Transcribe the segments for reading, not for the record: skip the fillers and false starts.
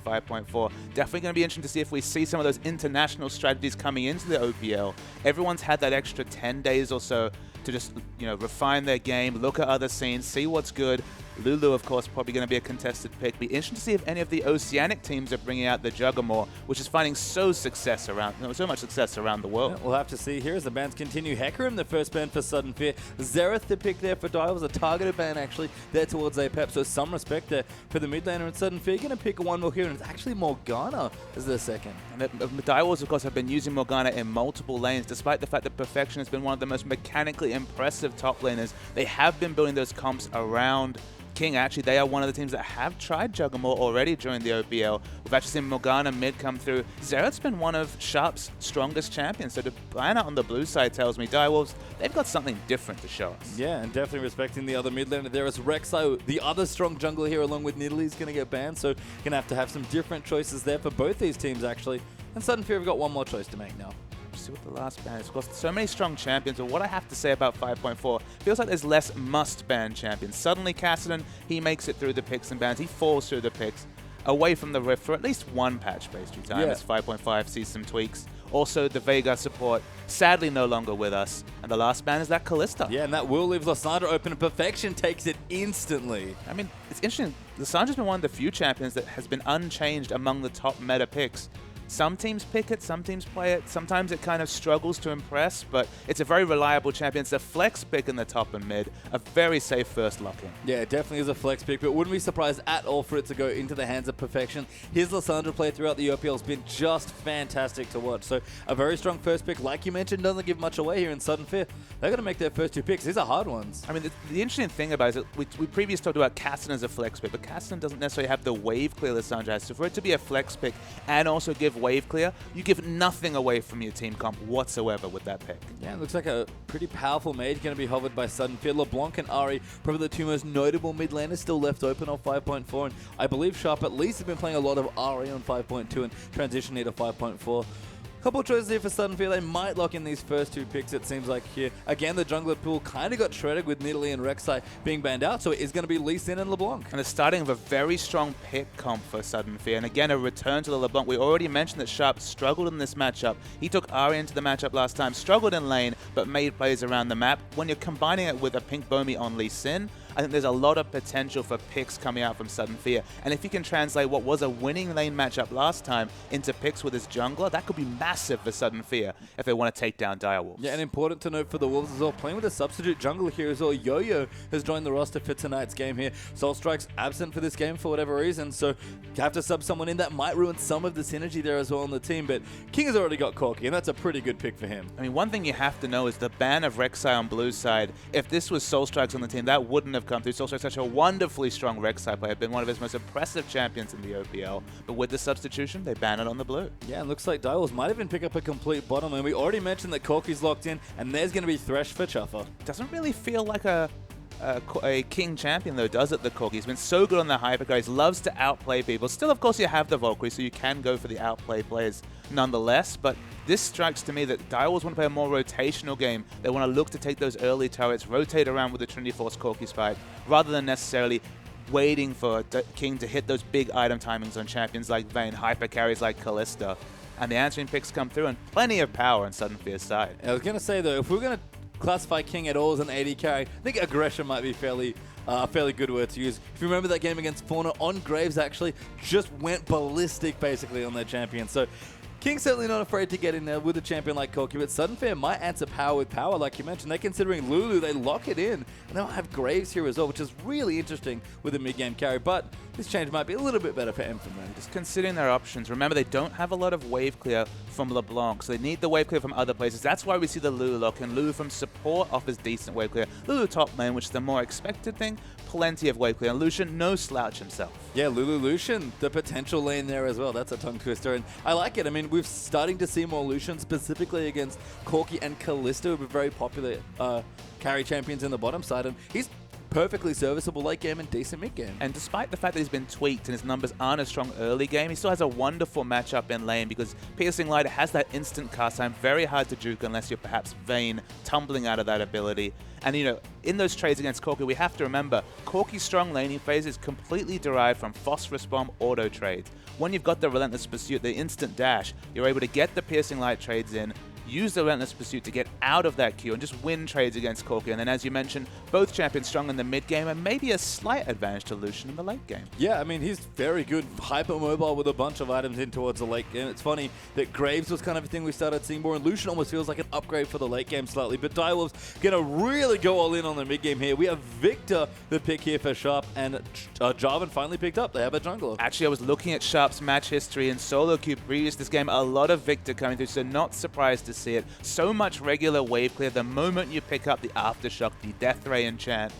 5.4. Definitely going to be interesting to see if we see some of those international strategies coming into the OPL. Everyone's had that extra 10 days or so to just, refine their game, look at other scenes, see what's good. Lulu, of course, probably going to be a contested pick. Be interesting to see if any of the Oceanic teams are bringing out the Juggernaut, which is finding so much success around the world. Yeah, we'll have to see here as the bans continue. Hecarim, the first ban for Sudden Fear. Xerath, the pick there for Dire, was a targeted ban, actually, there towards Apep. So some respect there for the mid laner. And Sudden Fear going to pick one more here, and it's actually Morgana as their second. And Direwolves, of course, have been using Morgana in multiple lanes, despite the fact that Perfection has been one of the most mechanically impressive top laners. They have been building those comps around King. Actually, they are one of the teams that have tried Juggernaut already during the OPL. We've actually seen Morgana mid come through. Xerath's been one of Sharp's strongest champions, so to ban out on the blue side tells me Direwolves, they've got something different to show us. Yeah, and definitely respecting the other mid laner there is Rek'Sai, the other strong jungler here, along with Nidalee, is going to get banned, so going to have some different choices there for both these teams, actually. And Sudden Fear have got one more choice to make now. See what the last ban is. Of course, so many strong champions, but what I have to say about 5.4, feels like there's less must-ban champions. Suddenly, Kassadin, he makes it through the picks and bans. He falls through the picks, away from the Rift for at least one patch-based time. Yeah. As 5.5 sees some tweaks. Also, the Veigar support, sadly no longer with us. And the last ban is that Kalista. Yeah, and that will leave Lissandra open, and Perfection takes it instantly. I mean, it's interesting. Lissandra's been one of the few champions that has been unchanged among the top meta picks. Some teams pick it, some teams play it. Sometimes it kind of struggles to impress, but it's a very reliable champion. It's a flex pick in the top and mid, a very safe first lock-in. Yeah, it definitely is a flex pick, but wouldn't be surprised at all for it to go into the hands of Perfection. His Lissandra play throughout the OPL has been just fantastic to watch. So a very strong first pick, like you mentioned, doesn't give much away here in Sudden Fear. They're going to make their first two picks. These are hard ones. I mean, the interesting thing about it is that we previously talked about Kassadin as a flex pick, but Kassadin doesn't necessarily have the wave clear Lissandra has. So for it to be a flex pick and also give wave clear, you give nothing away from your team comp whatsoever with that pick. Yeah, it looks like a pretty powerful mage going to be hovered by Sudden Fear. LeBlanc and Ahri, probably the two most notable mid laners still left open on 5.4. And I believe Sharp at least has been playing a lot of Ahri on 5.2 and transitioning to 5.4. Couple choices here for Sudden Fear. They might lock in these first two picks, it seems like here. Again, the jungler pool kind of got shredded with Nidalee and Rek'Sai being banned out, so it is going to be Lee Sin and LeBlanc. And the starting of a very strong pick comp for Sudden Fear. And again, a return to the LeBlanc. We already mentioned that Sharp struggled in this matchup. He took Ahri into the matchup last time, struggled in lane, but made plays around the map. When you're combining it with a pink Bomi on Lee Sin, I think there's a lot of potential for picks coming out from Sudden Fear. And if he can translate what was a winning lane matchup last time into picks with his jungler, that could be massive for Sudden Fear if they want to take down Direwolves. Yeah, and important to note for the Wolves as well, playing with a substitute jungler here as well. Yo-Yo has joined the roster for tonight's game here. Soul Strike's absent for this game for whatever reason, so you have to sub someone in. That might ruin some of the synergy there as well on the team, but King has already got Corki, and that's a pretty good pick for him. I mean, one thing you have to know is the ban of Rek'Sai on blue side. If this was Soul Strikes on the team, that wouldn't have come through. Soul Strike's such a wonderfully strong Rek'Sai player, been one of his most impressive champions in the OPL, but with the substitution, they ban it on the blue. Yeah, and looks like Direwolves might even pick up a complete bottom lane. We already mentioned that Corki's locked in, and there's going to be Thresh for Chuffer. Doesn't really feel like a King champion, though, does it, the Corki? He's been so good on the hypercarries, loves to outplay people. Still, of course, you have the Valkyrie, so you can go for the outplay plays nonetheless, but this strikes to me that Direwolves want to play a more rotational game. They want to look to take those early turrets, rotate around with the Trinity Force Corki spike, rather than necessarily waiting for King to hit those big item timings on champions like Vayne, hypercarries like Kalista. And the answering picks come through, and plenty of power on Sudden Fear's side. I was going to say, though, if we're going to classify King at all as an AD carry, I think aggression might be fairly good word to use. If you remember that game against Fauna, on Graves actually just went ballistic basically on their champion. So King's certainly not afraid to get in there with a champion like Corki, but Sudden Fear might answer power with power, like you mentioned. They're considering Lulu, they lock it in, and they'll have Graves here as well, which is really interesting with a mid-game carry, but this change might be a little bit better for M from them. Just considering their options. Remember, they don't have a lot of wave clear from LeBlanc, so they need the wave clear from other places. That's why we see the Lulu lock, and Lulu from support offers decent wave clear. Lulu top lane, which is the more expected thing, plenty of wave clear. And Lucian, no slouch himself. Yeah, Lulu Lucian, the potential lane there as well. That's a tongue twister, and I like it. I mean, we're starting to see more Lucian, specifically against Corki and Kalista, who are very popular carry champions in the bottom side, and he's perfectly serviceable late game and decent mid game. And despite the fact that he's been tweaked and his numbers aren't as strong early game, he still has a wonderful matchup in lane because Piercing Light has that instant cast time, very hard to juke unless you're perhaps Vayne, tumbling out of that ability. And, you know, in those trades against Corki, we have to remember, Corki's strong laning phase is completely derived from Phosphorus Bomb auto trades. When you've got the Relentless Pursuit, the instant dash, you're able to get the Piercing Light trades in, use the Relentless Pursuit to get out of that queue and just win trades against Corki. And then, as you mentioned, both champions strong in the mid game and maybe a slight advantage to Lucian in the late game. Yeah, I mean, he's very good, hyper-mobile with a bunch of items in towards the late game. It's funny that Graves was kind of a thing we started seeing more, and Lucian almost feels like an upgrade for the late game slightly. But Direwolves going to really go all in on the mid game here. We have Victor, the pick here for Sharp, and Jarvan finally picked up. They have a jungler. Actually, I was looking at Sharp's match history in solo queue previous this game. A lot of Victor coming through, so not surprised to see it. So much regular wave clear. The moment you pick up the Aftershock, the Death Ray enchant,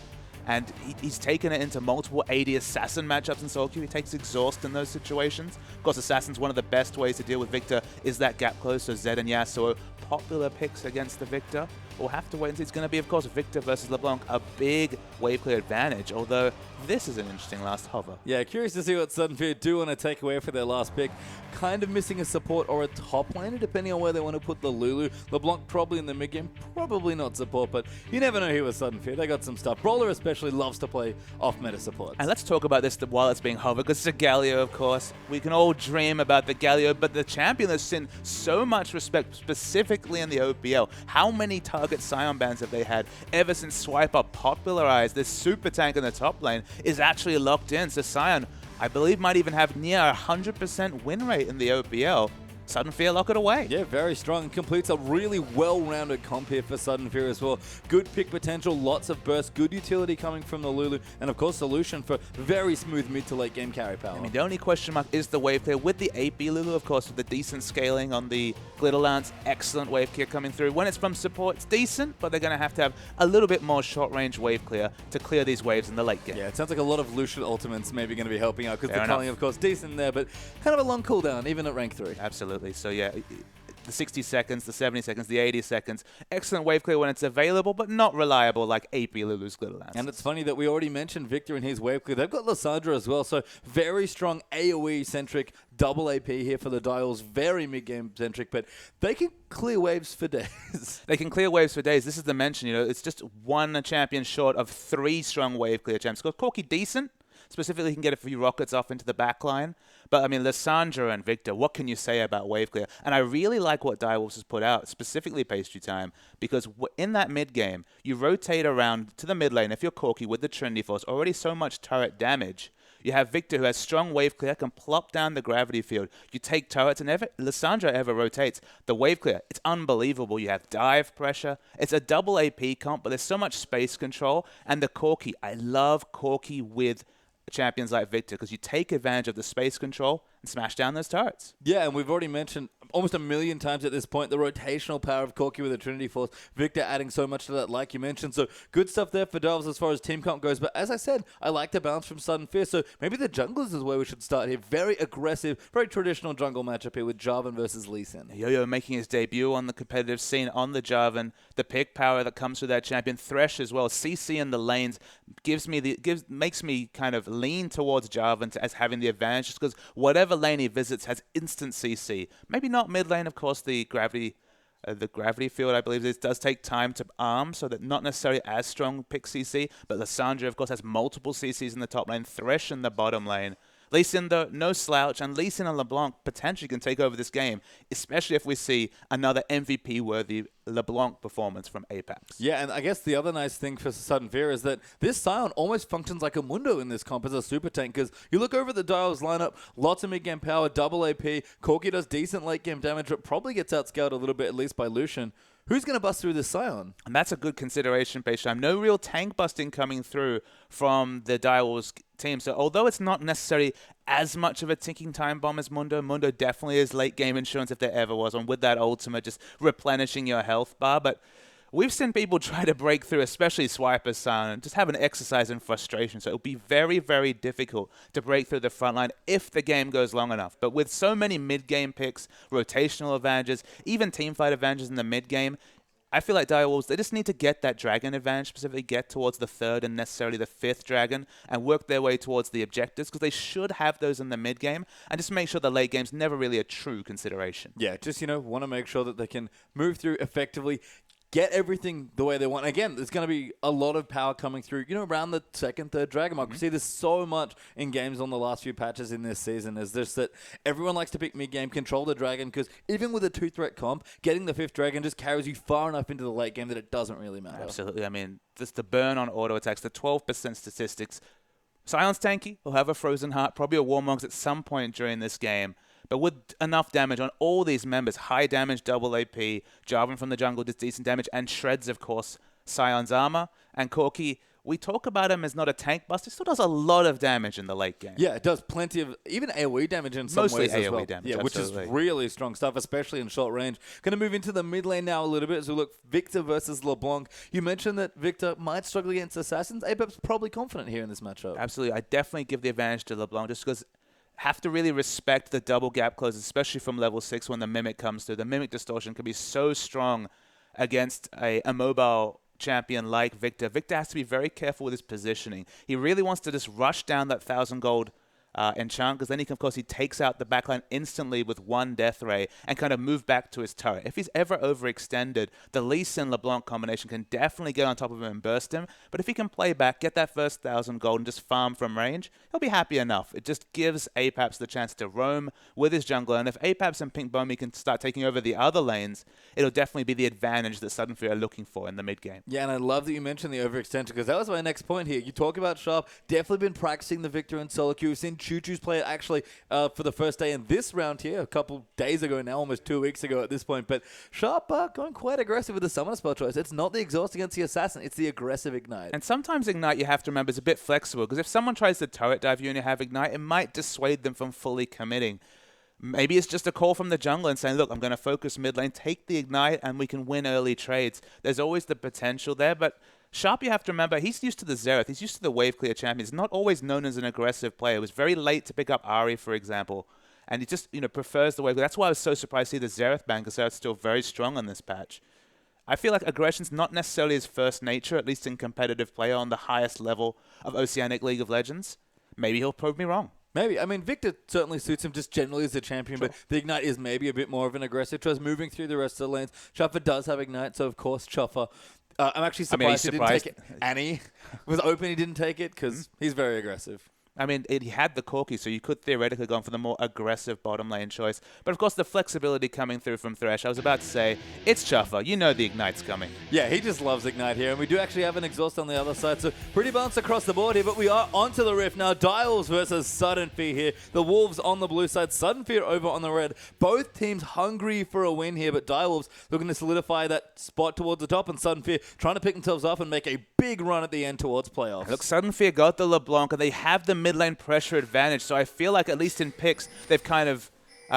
and he's taken it into multiple AD Assassin matchups in solo queue. He takes Exhaust in those situations. Of course, Assassin's one of the best ways to deal with Victor is that gap close, so Zed and Yasuo, popular picks against the Victor. We'll have to wait and see. It's going to be, of course, Victor versus LeBlanc, a big wave clear advantage, although this is an interesting last hover. Yeah, curious to see what Sudden Fear do want to take away for their last pick. Kind of missing a support or a top laner, depending on where they want to put the Lulu. LeBlanc probably in the mid game, probably not support, but you never know here with Sudden Fear. They got some stuff. Brawler especially loves to play off-meta supports. And let's talk about this while it's being hovered, because it's a Galio, of course. We can all dream about the Galio, but the champion has seen so much respect, specifically in the OPL. How many target Scion bans have they had ever since Swiper popularized this super tank in the top lane is actually locked in? So Scion, I believe, might even have near 100% win rate in the OPL. Sudden Fear lock it away. Yeah, very strong. Completes a really well-rounded comp here for Sudden Fear as well. Good pick potential, lots of burst, good utility coming from the Lulu, and of course solution for very smooth mid to late game carry power. I mean, the only question mark is the wave clear with the AP Lulu, of course, with the decent scaling on the Glitter Lance. Excellent wave clear coming through. When it's from support, it's decent, but they're going to have a little bit more short-range wave clear to clear these waves in the late game. Yeah, it sounds like a lot of Lucian ultimates maybe going to be helping out because the enough. culling, of course, decent there, but kind of a long cooldown, even at rank 3. Absolutely. So yeah, the 60 seconds, the 70 seconds, the 80 seconds. Excellent wave clear when it's available, but not reliable like AP Lulu's Glitter Lance. And it's funny that we already mentioned Victor and his wave clear. They've got Lissandra as well, so very strong AoE-centric double AP here for the Dials. Very mid-game centric, but they can clear waves for days. They can clear waves for days. This is the mention, you know, it's just one champion short of 3 strong wave clear champs. Corki decent. Specifically, he can get a few rockets off into the back line. But, I mean, Lissandra and Victor, what can you say about wave clear? And I really like what Direwolves has put out, specifically Pastry Time, because in that mid game, you rotate around to the mid lane if you're Corki with the Trinity Force, already so much turret damage. You have Victor, who has strong wave clear, can plop down the gravity field. You take turrets, and if Lissandra ever rotates, the wave clear, it's unbelievable. You have dive pressure. It's a double AP comp, but there's so much space control. And the Corki, I love Corki with champions like Victor because you take advantage of the space control and smash down those turrets. Yeah, and we've already mentioned almost 1,000,000 times at this point the rotational power of Corki with the Trinity Force. Victor adding so much to that, like you mentioned. So good stuff there for Doves as far as team comp goes. But as I said, I like the bounce from Sudden Fear. So maybe the junglers is where we should start here. Very aggressive, very traditional jungle matchup here with Jarvan versus Lee Sin. Yo-Yo making his debut on the competitive scene on the Jarvan. The pick power that comes through that champion. Thresh as well. CC in the lanes makes me kind of lean towards Jarvan as having the advantage, just because whatever lane he visits has instant CC. Maybe not mid lane, of course. The gravity field, I believe, does take time to arm, so that not necessarily as strong pick CC. But Lissandra, of course, has multiple CCs in the top lane. Thresh in the bottom lane. Lee Sin, though, no slouch, and Lee Sin and LeBlanc potentially can take over this game, especially if we see another MVP-worthy LeBlanc performance from Apex. Yeah, and I guess the other nice thing for Sudden Fear is that this Scion almost functions like a Mundo in this comp as a super tank, because you look over the Dials lineup, lots of mid-game power, double AP, Corki does decent late-game damage, but probably gets outscaled a little bit, at least by Lucian. Who's going to bust through this Scion? And that's a good consideration, Pastime. No real tank busting coming through from the Direwolves team. So although it's not necessarily as much of a ticking time bomb as Mundo, Mundo definitely is late game insurance if there ever was one, with that ultimate just replenishing your health bar. But we've seen people try to break through, especially Swiper's Son, and just have an exercise in frustration. So it'll be very, very difficult to break through the front line if the game goes long enough. But with so many mid-game picks, rotational advantages, even teamfight advantages in the mid-game, I feel like Direwolves, they just need to get that dragon advantage, specifically get towards the 3rd and necessarily the 5th dragon and work their way towards the objectives because they should have those in the mid game and just make sure the late game's never really a true consideration. Yeah, just, want to make sure that they can move through effectively, get everything the way they want. Again, there's going to be a lot of power coming through, around the 2nd, 3rd dragon mark. We see this so much in games on the last few patches in this season is just that everyone likes to pick mid-game, control the dragon, because even with a 2-threat comp, getting the 5th dragon just carries you far enough into the late game that it doesn't really matter. Absolutely. I mean, just the burn on auto attacks, the 12% statistics. Sion's tanky. He'll have a Frozen Heart, probably a Warmogs at some point during this game. But with enough damage on all these members, high damage, double AP, Jarvan from the jungle does decent damage, and shreds, of course, Sion's armor. And Corki, we talk about him as not a tank buster. He still does a lot of damage in the late game. Yeah, it does plenty of, even AoE damage in some Mostly ways as AoE well. damage, yeah, which is really strong stuff, especially in short range. Going to move into the mid lane now a little bit as we look Victor versus LeBlanc. You mentioned that Victor might struggle against Assassins. Apep's probably confident here in this matchup. Absolutely. I definitely give the advantage to LeBlanc just because have to really respect the double gap closes, especially from level 6 when the Mimic comes through. The Mimic distortion can be so strong against a mobile champion like Victor. Victor has to be very careful with his positioning. He really wants to just rush down that 1,000 gold enchant, because then he takes out the backline instantly with one death ray and kind of move back to his turret. If he's ever overextended, the Lee Sin LeBlanc combination can definitely get on top of him and burst him. But if he can play back, get that first 1,000 gold and just farm from range, he'll be happy enough. It just gives Apex the chance to roam with his jungler, and if Apex and Pink Bombi can start taking over the other lanes, it'll definitely be the advantage that Sudden Fear are looking for in the mid game. Yeah, and I love that you mentioned the overextension, because that was my next point here. You talk about Sharp, definitely been practicing the Victor and solo queue. We've seen Choo-Choo's play it actually for the first day in this round here, a couple days ago now, almost 2 weeks ago at this point. But Sharp going quite aggressive with the summoner spell choice. It's not the exhaust against the assassin, it's the aggressive ignite. And sometimes ignite, you have to remember, is a bit flexible, because if someone tries to turret dive you and you have ignite, it might dissuade them from fully committing. Maybe it's just a call from the jungler and saying, look, I'm going to focus mid lane, take the ignite, and we can win early trades. There's always the potential there, but Sharp, you have to remember, he's used to the Xerath. He's used to the wave clear champion. He's not always known as an aggressive player. He was very late to pick up Ahri, for example. And he just, prefers the wave. That's why I was so surprised to see the Xerath ban, because Xerath's still very strong on this patch. I feel like aggression's not necessarily his first nature, at least in competitive play on the highest level of Oceanic League of Legends. Maybe he'll prove me wrong. Maybe. I mean, Victor certainly suits him just generally as a champion, sure. But the Ignite is maybe a bit more of an aggressive choice moving through the rest of the lanes. Chuffer does have Ignite, so of course Chuffer. I'm actually surprised he didn't take it. Annie was open, he didn't take it because he's very aggressive. I mean, he had the Corki, so you could theoretically go for the more aggressive bottom lane choice. But of course, the flexibility coming through from Thresh. I was about to say, it's Chuffer. You know the Ignite's coming. Yeah, he just loves Ignite here. And we do actually have an exhaust on the other side. So pretty balanced across the board here. But we are onto the Rift now. Dials versus Sudden Fear here. The Wolves on the blue side. Sudden Fear over on the red. Both teams hungry for a win here. But Direwolves looking to solidify that spot towards the top. And Sudden Fear trying to pick themselves up and make a big run at the end towards playoffs. Look, Sudden Fear got the LeBlanc, and they have the mid lane pressure advantage, so I feel like at least in picks they've kind of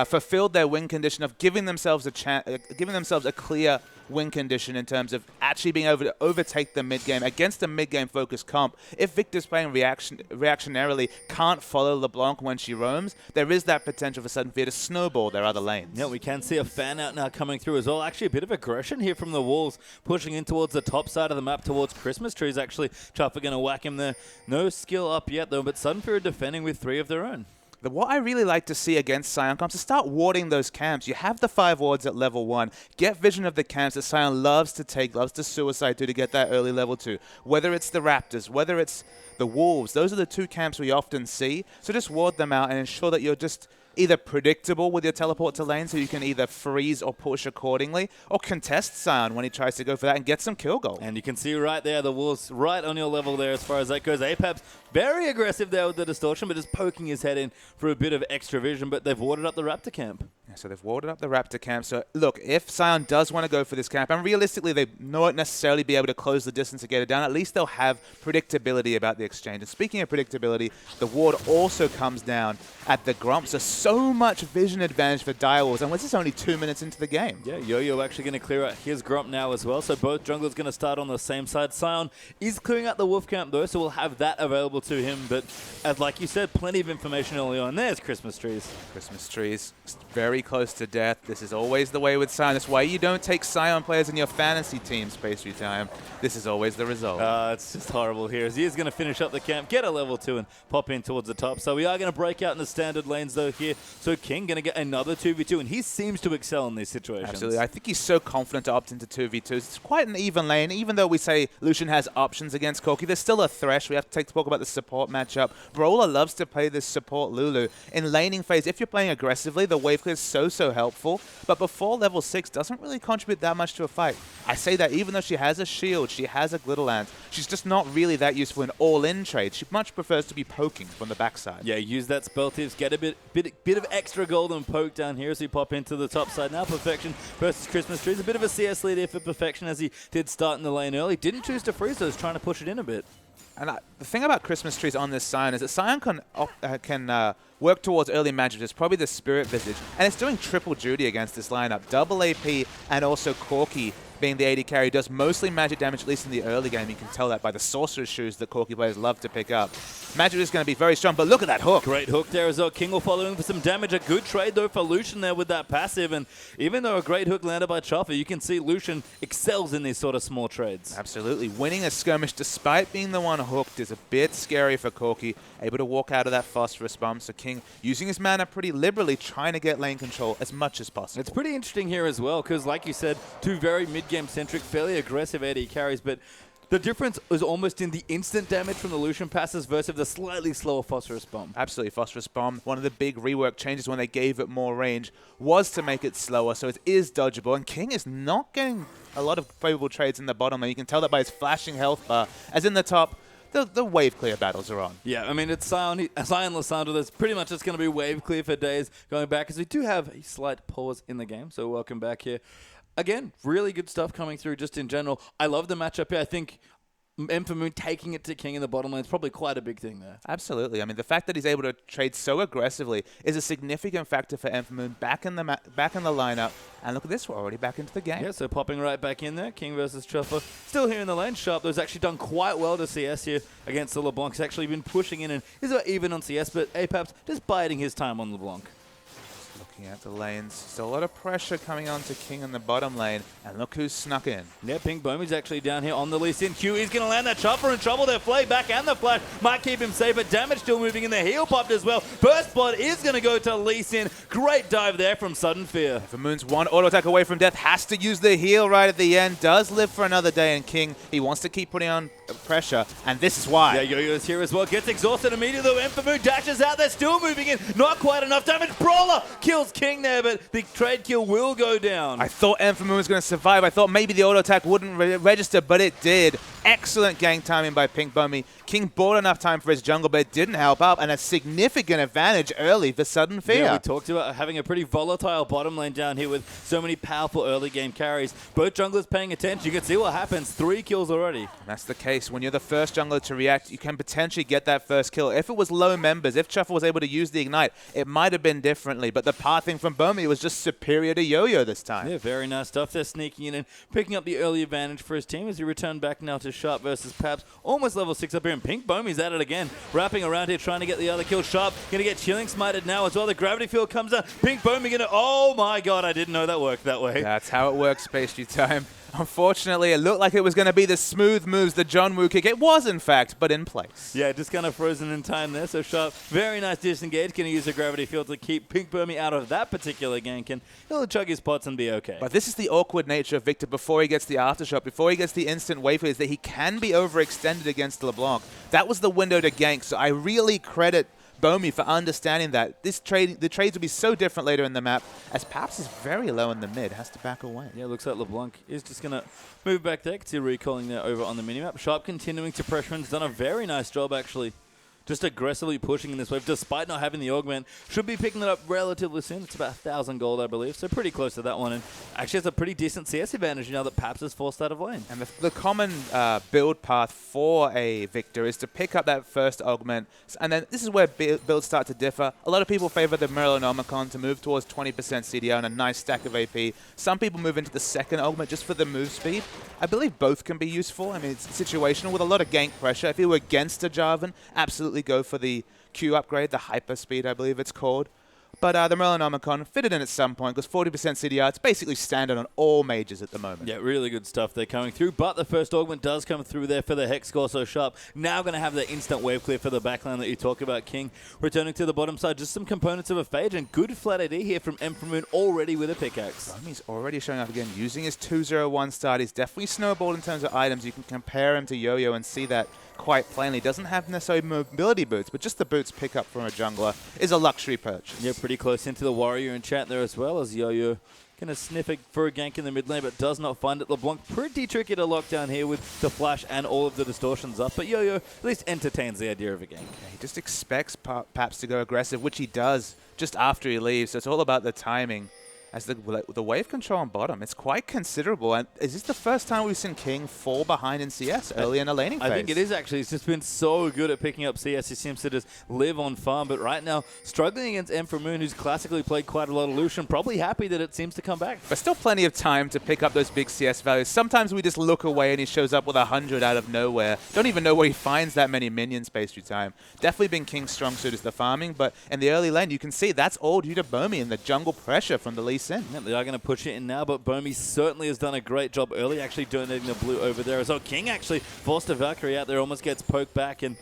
fulfilled their win condition of giving themselves a clear win condition in terms of actually being able to overtake the mid game against a mid game focused comp. If Victor's playing reactionarily, can't follow LeBlanc when she roams, there is that potential for Sudden Fear to snowball their other lanes. Yeah, we can see a fan out now coming through as well. Actually, a bit of aggression here from the Wolves, pushing in towards the top side of the map towards Christmas trees. Actually, Chuffer going to whack him there. No skill up yet though, but Sudden Fear are defending with 3 of their own. What I really like to see against Sion comps is start warding those camps. You have the 5 wards at level 1. Get vision of the camps that Sion loves to take, loves to suicide to get that early level 2. Whether it's the Raptors, whether it's the Wolves, those are the 2 camps we often see. So just ward them out and ensure that you're just either predictable with your teleport to lane so you can either freeze or push accordingly, or contest Sion when he tries to go for that and get some kill goal. And you can see right there, the Wolves right on your level there as far as that goes. Apex very aggressive there with the distortion, but just poking his head in for a bit of extra vision, but they've warded up the Raptor camp. Yeah, so they've warded up the Raptor camp. So look, if Sion does want to go for this camp, and realistically they won't necessarily be able to close the distance to get it down, at least they'll have predictability about the exchange. And speaking of predictability, the ward also comes down at the Grump. So much vision advantage for Direwolves, and this is only 2 minutes into the game. Yeah, Yo-Yo actually going to clear out his Grump now as well, so both junglers going to start on the same side. Sion is clearing out the Wolf camp though, so we'll have that available to him, but as like you said, plenty of information early on. There's Christmas trees. Christmas trees, very close to death. This is always the way with Sion. That's why you don't take Sion players in your fantasy team, Pastry Time. This is always the result. It's just horrible here as he is going to finish up the camp, get a level 2, and pop in towards the top. So we are going to break out in the standard lanes, though, here. So King going to get another 2v2, and he seems to excel in these situations. Absolutely. I think he's so confident to opt into 2v2s. It's quite an even lane. Even though we say Lucian has options against Corki, there's still a Thresh. We have to talk about the support matchup. Brawler loves to play this support Lulu. In laning phase, if you're playing aggressively, the wave clear is so helpful. But before level 6, doesn't really contribute that much to a fight. I say that even though she has a shield, she has a Glitterland, she's just not really that useful in all-in trades. She much prefers to be poking from the backside. Yeah, use that spell tips, get a bit of extra gold and poke down here as we pop into the top side. Now Perfection versus Christmas Trees. A bit of a CS lead here for Perfection as he did start in the lane early. Didn't choose to freeze, so he's trying to push it in a bit. And the thing about Christmas Trees on this Sion is that Sion can work towards early magic, which is probably the Spirit Visage, and it's doing triple duty against this lineup. Double AP and also Corki being the AD carry does mostly magic damage, at least in the early game. You can tell that by the Sorcerer's Shoes that Corki players love to pick up. Magic is going to be very strong, but look at that hook. Great hook there as well. King will follow in for some damage. A good trade, though, for Lucian there with that passive. And even though a great hook landed by Chopper, you can see Lucian excels in these sort of small trades. Absolutely. Winning a skirmish despite being the one hooked is a bit scary for Corki. Able to walk out of that phosphorus bomb. So King using his mana pretty liberally, trying to get lane control as much as possible. It's pretty interesting here as well, because like you said, two very mid-game centric, fairly aggressive AD carries, but the difference is almost in the instant damage from the Lucian passes versus the slightly slower Phosphorus Bomb. Absolutely. Phosphorus Bomb, one of the big rework changes when they gave it more range, was to make it slower, so it is dodgeable. And King is not getting a lot of favorable trades in the bottom lane. You can tell that by his flashing health bar. As in the top, the wave clear battles are on. Yeah, I mean, it's Sion Lissandra. That's pretty much just going to be wave clear for days going back, as we do have a slight pause in the game, so welcome back here. Again, really good stuff coming through just in general. I love the matchup here. I think Moon taking it to King in the bottom lane is probably quite a big thing there. Absolutely. I mean, the fact that he's able to trade so aggressively is a significant factor for Moon back in the lineup. And look at this, we're already back into the game. Yeah, so popping right back in there. King versus Chopper. Still here in the lane. Sharp, though, has actually done quite well to CS here against the LeBlanc. He's actually been pushing in and is about even on CS, but Apaps just biding his time on LeBlanc. Looking at the lanes, still a lot of pressure coming on to King in the bottom lane, and look who's snuck in. Yeah, Pink Boomy's actually down here on the Lee Sin. Q is going to land that Chopper in trouble there. Flay back and the flash might keep him safe, but damage still moving in the heel popped as well. Burst Blood is going to go to Lee Sin. Great dive there from Sudden Fear. If Moon's one auto attack away from death, has to use the heal right at the end, does live for another day, and King, he wants to keep putting on pressure, and this is why. Yeah, Yo-Yo's here as well. Gets exhausted immediately, though. Moon dashes out. They're still moving in. Not quite enough damage. Brawler kills King there, but the trade kill will go down. I thought Moon was going to survive. I thought maybe the auto attack wouldn't register, but it did. Excellent gank timing by Pink Bummy. King bought enough time for his jungle, but it didn't help out, and a significant advantage early for Sudden Fear. Yeah, we talked about having a pretty volatile bottom lane down here with so many powerful early game carries. Both junglers paying attention. You can see what happens. 3 kills already. And that's the case. When you're the first jungler to react, you can potentially get that first kill. If it was low members, if Truffle was able to use the Ignite, it might have been differently, but the pathing from Bummy was just superior to Yo-Yo this time. Yeah, very nice stuff. They're sneaking in and picking up the early advantage for his team as he returned back now to Sharp versus Paps. Almost level 6 up here, and Pink Bomy's at it again. Wrapping around here, trying to get the other kill. Sharp going to get Chilling Smited now as well. The gravity field comes out. Pink Bomy going to... Oh my god, I didn't know that worked that way. That's how it works, Pastry Time. Unfortunately, it looked like it was going to be the smooth moves, the John Woo kick. It was, in fact, but in place. Yeah, just kind of frozen in time there. So Sharp, very nice disengage. Going to use the gravity field to keep Pink Bomy out of that particular gank, and he'll chug his pots and be okay. But this is the awkward nature of Victor before he gets the aftershock, before he gets the instant wave clears, that he can be overextended against LeBlanc. That was the window to gank, so I really credit Bomy for understanding that. The trades will be so different later in the map, as Paps is very low in the mid, has to back away. Yeah, looks like LeBlanc is just going to move back there. See recalling there over on the minimap. Sharp continuing to pressure and has done a very nice job, actually. Just aggressively pushing in this wave, despite not having the augment. Should be picking it up relatively soon. It's about 1,000 gold, I believe, so pretty close to that one. And actually has a pretty decent CS advantage now that Paps is forced out of lane. And the common build path for a Victor is to pick up that first augment. And then this is where builds start to differ. A lot of people favor the Merlinomicon to move towards 20% CDR and a nice stack of AP. Some people move into the second augment just for the move speed. I believe both can be useful. I mean, it's situational with a lot of gank pressure. If you were against a Jarvan, absolutely go for the Q upgrade, the hyper speed, I believe it's called. But the Merlinomicon fitted in at some point because 40% CDR, it's basically standard on all mages at the moment. Yeah, really good stuff there coming through. But the first augment does come through there for the Hex score so sharp. Now going to have the instant wave clear for the backline that you talk about, King. Returning to the bottom side, just some components of a Phage and good flat AD here from Emperor already with a pickaxe. He's already showing up again using his 201 start. He's definitely snowballed in terms of items. You can compare him to Yo-Yo and see that quite plainly. Doesn't have necessarily mobility boots, but just the boots pick up from a jungler is a luxury purchase. Yeah, pretty close into the warrior in chat there as well as Yo-Yo. Going to sniff it for a gank in the mid lane, but does not find it. LeBlanc pretty tricky to lock down here with the flash and all of the distortions up, but Yo-Yo at least entertains the idea of a gank. Yeah, he just expects Paps to go aggressive, which he does just after he leaves, so it's all about the timing. As the wave control on bottom, it's quite considerable. And is this the first time we've seen King fall behind in CS early in the laning phase? I think it is actually. He's just been so good at picking up CS. He seems to just live on farm. But right now, struggling against Emperor Moon, who's classically played quite a lot of Lucian, probably happy that it seems to come back. But still plenty of time to pick up those big CS values. Sometimes we just look away and he shows up with 100 out of nowhere. Don't even know where he finds that many minions space through time. Definitely been King's strong suit is the farming, but in the early lane, you can see that's all due to Bomi and the jungle pressure from the Lee Sin. Yeah, they are going to push it in now, but Bomi certainly has done a great job early, actually donating the blue over there as well. King actually forced a Valkyrie out there, almost gets poked back, and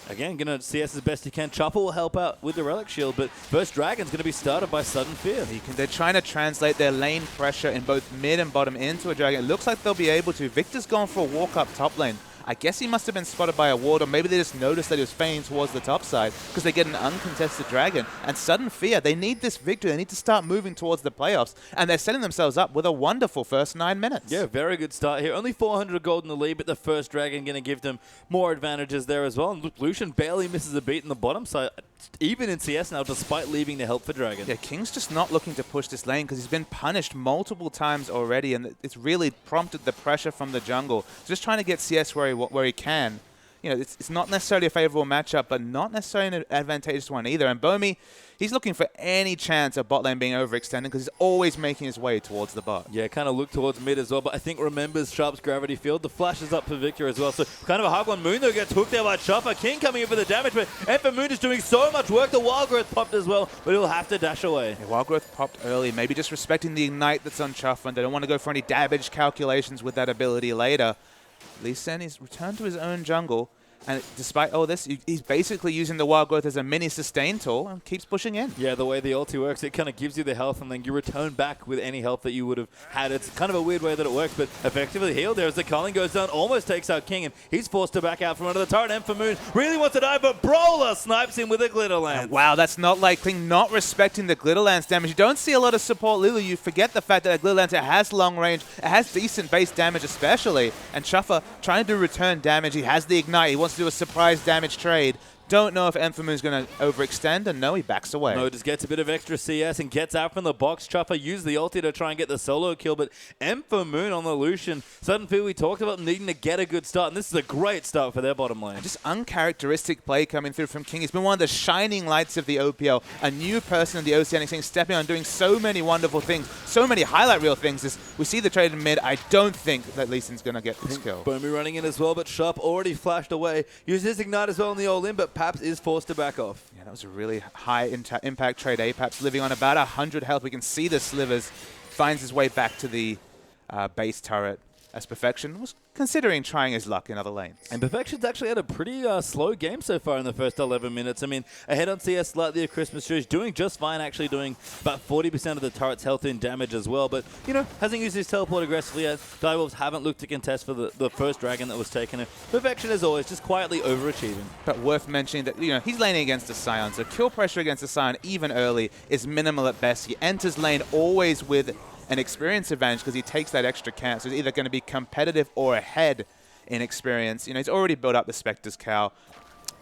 again, going to CS as best he can. Chopper will help out with the Relic Shield, but first Dragon's going to be started by Sudden Fear. They're trying to translate their lane pressure in both mid and bottom into a Dragon. It looks like they'll be able to. Victor's gone for a walk up top lane. I guess he must have been spotted by a ward, or maybe they just noticed that he was feigning towards the top side because they get an uncontested Dragon. And Sudden Fear, they need this victory. They need to start moving towards the playoffs, and they're setting themselves up with a wonderful first 9 minutes. Yeah, very good start here. Only 400 gold in the lead, but the first Dragon going to give them more advantages there as well. And Lucian barely misses a beat in the bottom side, even in CS now, despite leaving to help for Dragon. Yeah, King's just not looking to push this lane because he's been punished multiple times already, and it's really prompted the pressure from the jungle. Just trying to get CS where he can. You know, it's not necessarily a favorable matchup, but not necessarily an advantageous one either. And Bomi, he's looking for any chance of bot lane being overextended because he's always making his way towards the bot. Yeah, kind of look towards mid as well, but I think remembers Sharp's gravity field. The flash is up for Victor as well, so kind of a hard one. Moon, though, gets hooked there by Chopper. King coming in for the damage, but Emperor Moon is doing so much work. The Wild Growth popped as well, but he'll have to dash away. Yeah, Wild Growth popped early, maybe just respecting the Ignite that's on Chopper, and they don't want to go for any damage calculations with that ability later. Lee Sin is returned to his own jungle, and despite all this, he's basically using the Wild Growth as a mini sustain tool and keeps pushing in. Yeah, the way the ulti works, it kind of gives you the health and then you return back with any health that you would have had. It's kind of a weird way that it works, but effectively healed there as the Culling goes down, almost takes out King, and he's forced to back out from under the turret. Emperor Moon really wants to die, but Brawler snipes him with a Glitter Lance. Wow, that's not like King not respecting the Glitter Lance damage. You don't see a lot of support Lulu. You forget the fact that a Glitter Lance, it has long range, it has decent base damage especially, and Chuffa trying to return damage. He has the Ignite. He wants to do a surprise damage trade. Don't know if Emperor Moon's going to overextend, and no, he backs away. No, just gets a bit of extra CS and gets out from the box. Chopper used the ulti to try and get the solo kill, but Emperor Moon on the Lucian. Sudden Fear, we talked about needing to get a good start, and this is a great start for their bottom lane. Just uncharacteristic play coming through from King. He's been one of the shining lights of the OPL, a new person in the Oceanic scene, stepping on, doing so many wonderful things, so many highlight reel things. As we see the trade in mid, I don't think that Lee Sin's going to get this kill. Bomi running in as well, but Sharp already flashed away. Used his Ignite as well in the all-in, but Paps is forced to back off. Yeah, that was a really high impact trade. Paps living on about 100 health. We can see the slivers. Finds his way back to the base turret as Perfection was considering trying his luck in other lanes. And Perfection's actually had a pretty slow game so far in the first 11 minutes. I mean, ahead on CS slightly of Christmas Trees, doing just fine, actually doing about 40% of the turret's health in damage as well. But, you know, hasn't used his teleport aggressively yet. Direwolves haven't looked to contest for the first Dragon that was taken. Perfection, as always, just quietly overachieving. But worth mentioning that, you know, he's laning against a Scion, so kill pressure against a Scion, even early, is minimal at best. He enters lane always with an experience advantage because he takes that extra camp. So he's either going to be competitive or ahead in experience. You know, he's already built up the Spectre's Cow.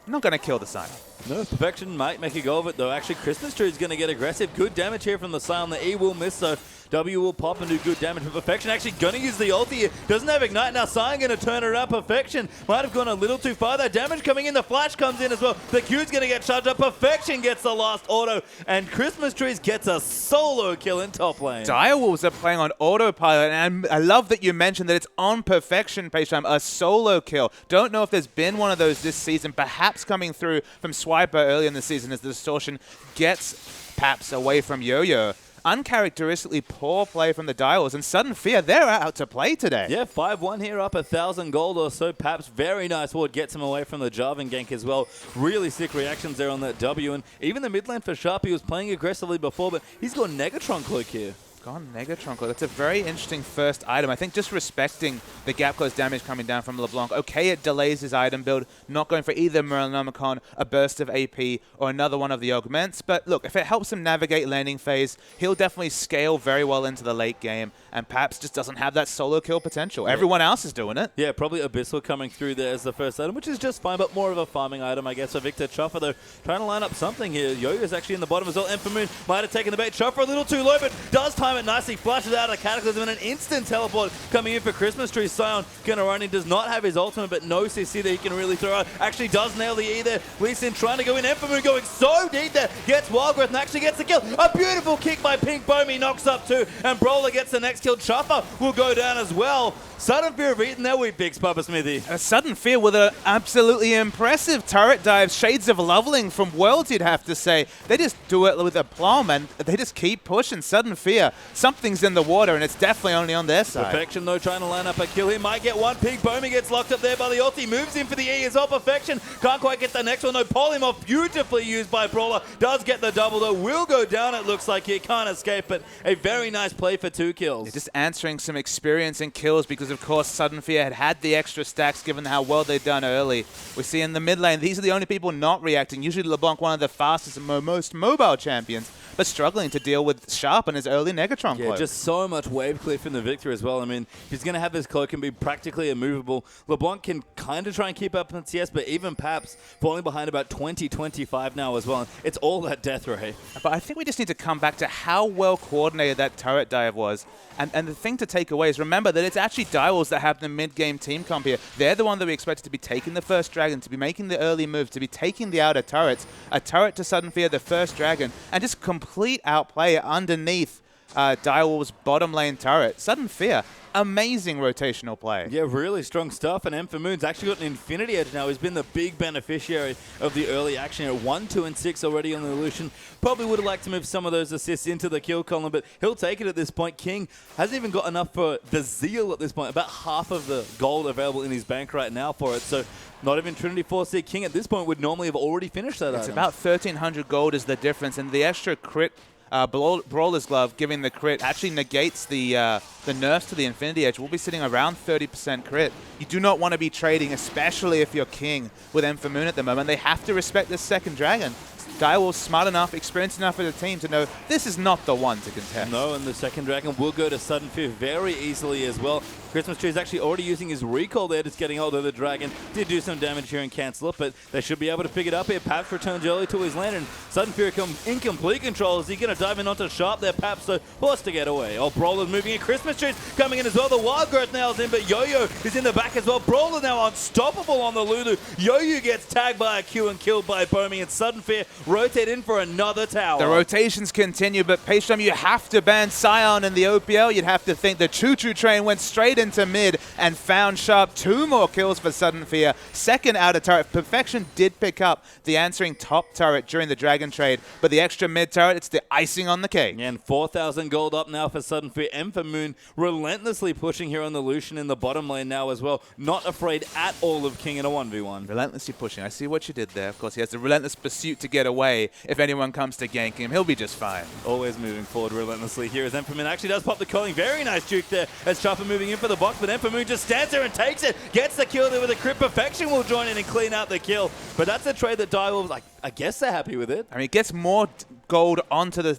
Not going to kill the Scion. No, Perfection might make a go of it, though. Actually, Christmas Tree is going to get aggressive. Good damage here from the Scion. The E will miss, so W will pop and do good damage. But Perfection actually going to use the ulti here. Doesn't have Ignite now. Scion going to turn it around. Perfection might have gone a little too far. That damage coming in. The flash comes in as well. The Q's going to get charged up. Perfection gets the last auto. And Christmas Trees gets a solo kill in top lane. Direwolves are playing on autopilot, and I love that you mentioned that it's on Perfection, Page Time, a solo kill. Don't know if there's been one of those this season, perhaps coming through from Swiper early in the season as the Distortion gets Paps away from Yo-Yo. Uncharacteristically poor play from the Dials, and Sudden Fear, they're out to play today. Yeah, 5-1 here, up 1,000 gold or so. Paps, very nice ward, gets him away from the Jarvan gank as well. Really sick reactions there on that W, and even the mid lane for Sharp, he was playing aggressively before, but he's got Negatron Cloak here. Gone Negatron Cloak. That's a very interesting first item. I think just respecting the gap close damage coming down from LeBlanc. Okay, it delays his item build, not going for either Morellonomicon, a burst of AP, or another one of the augments. But look, if it helps him navigate landing phase, he'll definitely scale very well into the late game. And Paps just doesn't have that solo kill potential. Yeah. Everyone else is doing it. Yeah, probably Abyssal coming through there as the first item, which is just fine, but more of a farming item, I guess, for Victor Chuffer, though. Trying to line up something here. Yo-Yo's actually in the bottom as well. Enfamoon might have taken the bait. Chuffer a little too low, but does time it nicely. Flushes out of the Cataclysm and an instant teleport coming in for Christmas Tree. Sion gonna run in, does not have his ultimate, but no CC that he can really throw out. Actually does nail the E there. Lee Sin trying to go in. Enfamoon going so deep there. Gets Wild Growth and actually gets the kill. A beautiful kick by Pink Bomi, knocks up two, and Brawler gets the next kill. Chuffer will go down as well. Sudden Fear have eaten their wheat picks, Papa Smithy. A Sudden Fear with an absolutely impressive turret dive. Shades of leveling from Worlds, you'd have to say. They just do it with aplomb, and they just keep pushing. Sudden Fear. Something's in the water, and it's definitely only on their side. Perfection, though, trying to line up a kill. He might get one. Pig Bomi gets locked up there by the ulti. Moves in for the E as well. Perfection. Can't quite get the next one, though. Polymorph, beautifully used by Brawler. Does get the double, though. Will go down, it looks like. He can't escape, but a very nice play for 2 kills. They're just answering some experience and kills because, of course, Sudden Fear had the extra stacks given how well they'd done early. We see in the mid lane, these are the only people not reacting. Usually LeBlanc, one of the fastest and most mobile champions, but struggling to deal with Sharp and his early Negatron cloak. Yeah, just so much wave clear from the Victor as well. I mean, he's going to have his cloak and be practically immovable. LeBlanc can kind of try and keep up on CS, but even Paps falling behind about 20-25 now as well. It's all that death ray. But I think we just need to come back to how well coordinated that turret dive was. And the thing to take away is remember that it's actually Direwolves that have the mid-game team comp here. They're the one that we expected to be taking the first dragon, to be making the early move, to be taking the outer turrets. A turret to Sudden Fear, the first dragon, and just complete outplay underneath Direwolves' bottom lane turret. Sudden Fear, amazing rotational play. Yeah, really strong stuff. And Enfamoon's actually got an Infinity Edge now. He's been the big beneficiary of the early action here. 1, 2, and 6 already on the Illusion. Probably would have liked to move some of those assists into the kill column, but he'll take it at this point. King hasn't even got enough for the Zeal at this point. About half of the gold available in his bank right now for it. So not even Trinity 4C King at this point would normally have already finished that It's item. about 1,300 gold is the difference, and the extra crit Brawler's Glove giving the crit actually negates the nerfs to the Infinity Edge. We'll be sitting around 30% crit. You do not want to be trading, especially if you're King with Enfamoon at the moment. They have to respect this second dragon. Direwolves smart enough, experienced enough as a team to know this is not the one to contest. No, and the second dragon will go to Sudden Fear very easily as well. Christmas Tree is actually already using his recall there, just getting hold of the dragon. Did do some damage here and cancel it, but they should be able to pick it up here. Paps returns early to his lantern. Sudden Fear comes in complete control. Is he going to dive in onto Sharp there? Paps, so forced to get away. Oh, Brawler's moving in. Christmas Tree's coming in as well. The Wild Growth nails in, but Yo-Yo is in the back as well. Brawler now unstoppable on the Lulu. Yo-Yo gets tagged by a Q and killed by Bomi, and Sudden Fear rotate in for another tower. The rotations continue, but Paystrom, you have to ban Sion in the OPL. You'd have to think the choo-choo train went straight into mid and found Sharp. 2 more kills for Sudden Fear. Second outer turret. Perfection did pick up the answering top turret during the Dragon trade, but the extra mid turret, it's the icing on the cake. And 4,000 gold up now for Sudden Fear. Enfamoon relentlessly pushing here on the Lucian in the bottom lane now as well. Not afraid at all of King in a 1v1. Relentlessly pushing. I see what you did there. Of course, he has the relentless pursuit to get away. If anyone comes to gank him, he'll be just fine. Always moving forward relentlessly here as Enfamoon actually does pop the calling. Very nice juke there as Chuffer moving in for the box, but Enfamoon just stands there and takes it. Gets the kill there with a crit. Perfection will join in and clean out the kill. But that's a trade that Direwolves, like, I guess they're happy with it. I mean, it gets more gold onto the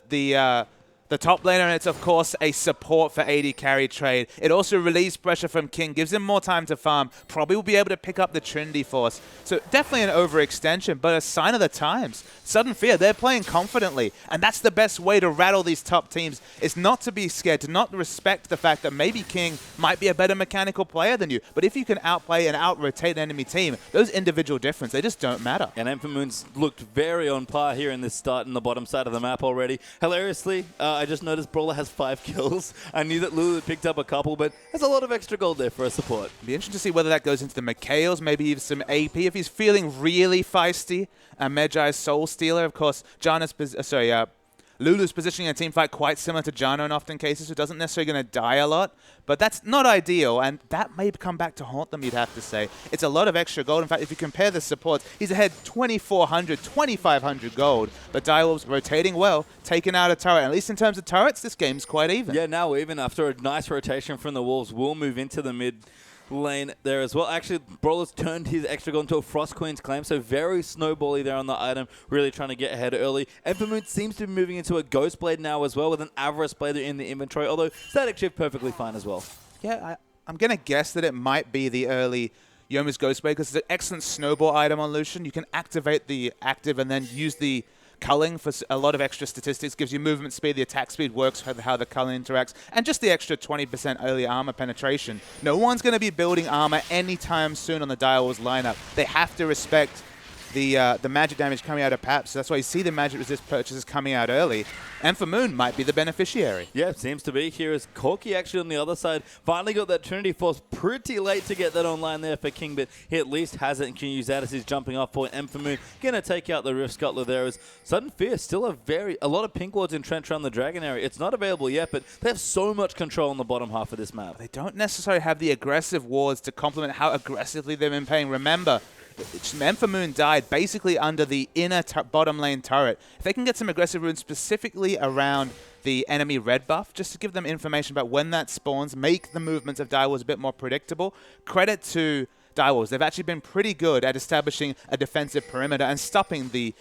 top laner, and it's, of course, a support for AD carry trade. It also relieves pressure from King, gives him more time to farm. Probably will be able to pick up the Trinity Force. So definitely an overextension, but a sign of the times. Sudden Fear, they're playing confidently, and that's the best way to rattle these top teams, is not to be scared, to not respect the fact that maybe King might be a better mechanical player than you. But if you can outplay and out-rotate an enemy team, those individual differences, they just don't matter. And Enfamoon's looked very on par here in this start in the bottom side of the map already. Hilariously, I just noticed Brawler has 5 kills. I knew that Lulu had picked up a couple, but there's a lot of extra gold there for a support. It'd be interesting to see whether that goes into the Mikhails, maybe even some AP. If he's feeling really feisty, Medjai's Soul Stealer, of course, Lulu's positioning a team fight quite similar to Jano in often cases, who doesn't necessarily going to die a lot, but that's not ideal, and that may come back to haunt them, you'd have to say. It's a lot of extra gold. In fact, if you compare the supports, he's ahead 2,400, 2,500 gold, but Direwolves rotating well, taking out a turret. At least in terms of turrets, this game's quite even. Yeah, now even after a nice rotation from the Wolves, we'll move into the mid lane there as well. Actually, Brawler's turned his extra gold into a Frost Queen's Claim, so very snowbally there on the item, really trying to get ahead early. Emphamoon seems to be moving into a Ghost Blade now as well, with an Avarice Blader in the inventory, although Static Shift perfectly fine as well. Yeah, I'm going to guess that it might be the early Yomu's Ghost Blade, because it's an excellent snowball item on Lucian. You can activate the active and then use the culling for a lot of extra statistics, gives you movement speed, the attack speed works for how the culling interacts, and just the extra 20% early armor penetration. No one's going to be building armor anytime soon on the Direwolves lineup. They have to respect the magic damage coming out of PAP, so that's why you see the magic resist purchases coming out early. Emphamoon might be the beneficiary. Yeah, seems to be. Here is Corki actually on the other side. Finally got that Trinity Force pretty late to get that online there for King, but he at least has it and can use that as he's jumping off point. Emphamoon going to take out the Rift Scuttler there. As Sudden Fear, still a lot of pink wards entrenched around the Dragon area. It's not available yet, but they have so much control on the bottom half of this map. They don't necessarily have the aggressive wards to complement how aggressively they've been playing. Remember, Emphamoon died basically under the inner bottom lane turret. If they can get some aggressive runes specifically around the enemy red buff, just to give them information about when that spawns, make the movements of Direwolves a bit more predictable. Credit to Direwolves. They've actually been pretty good at establishing a defensive perimeter and stopping the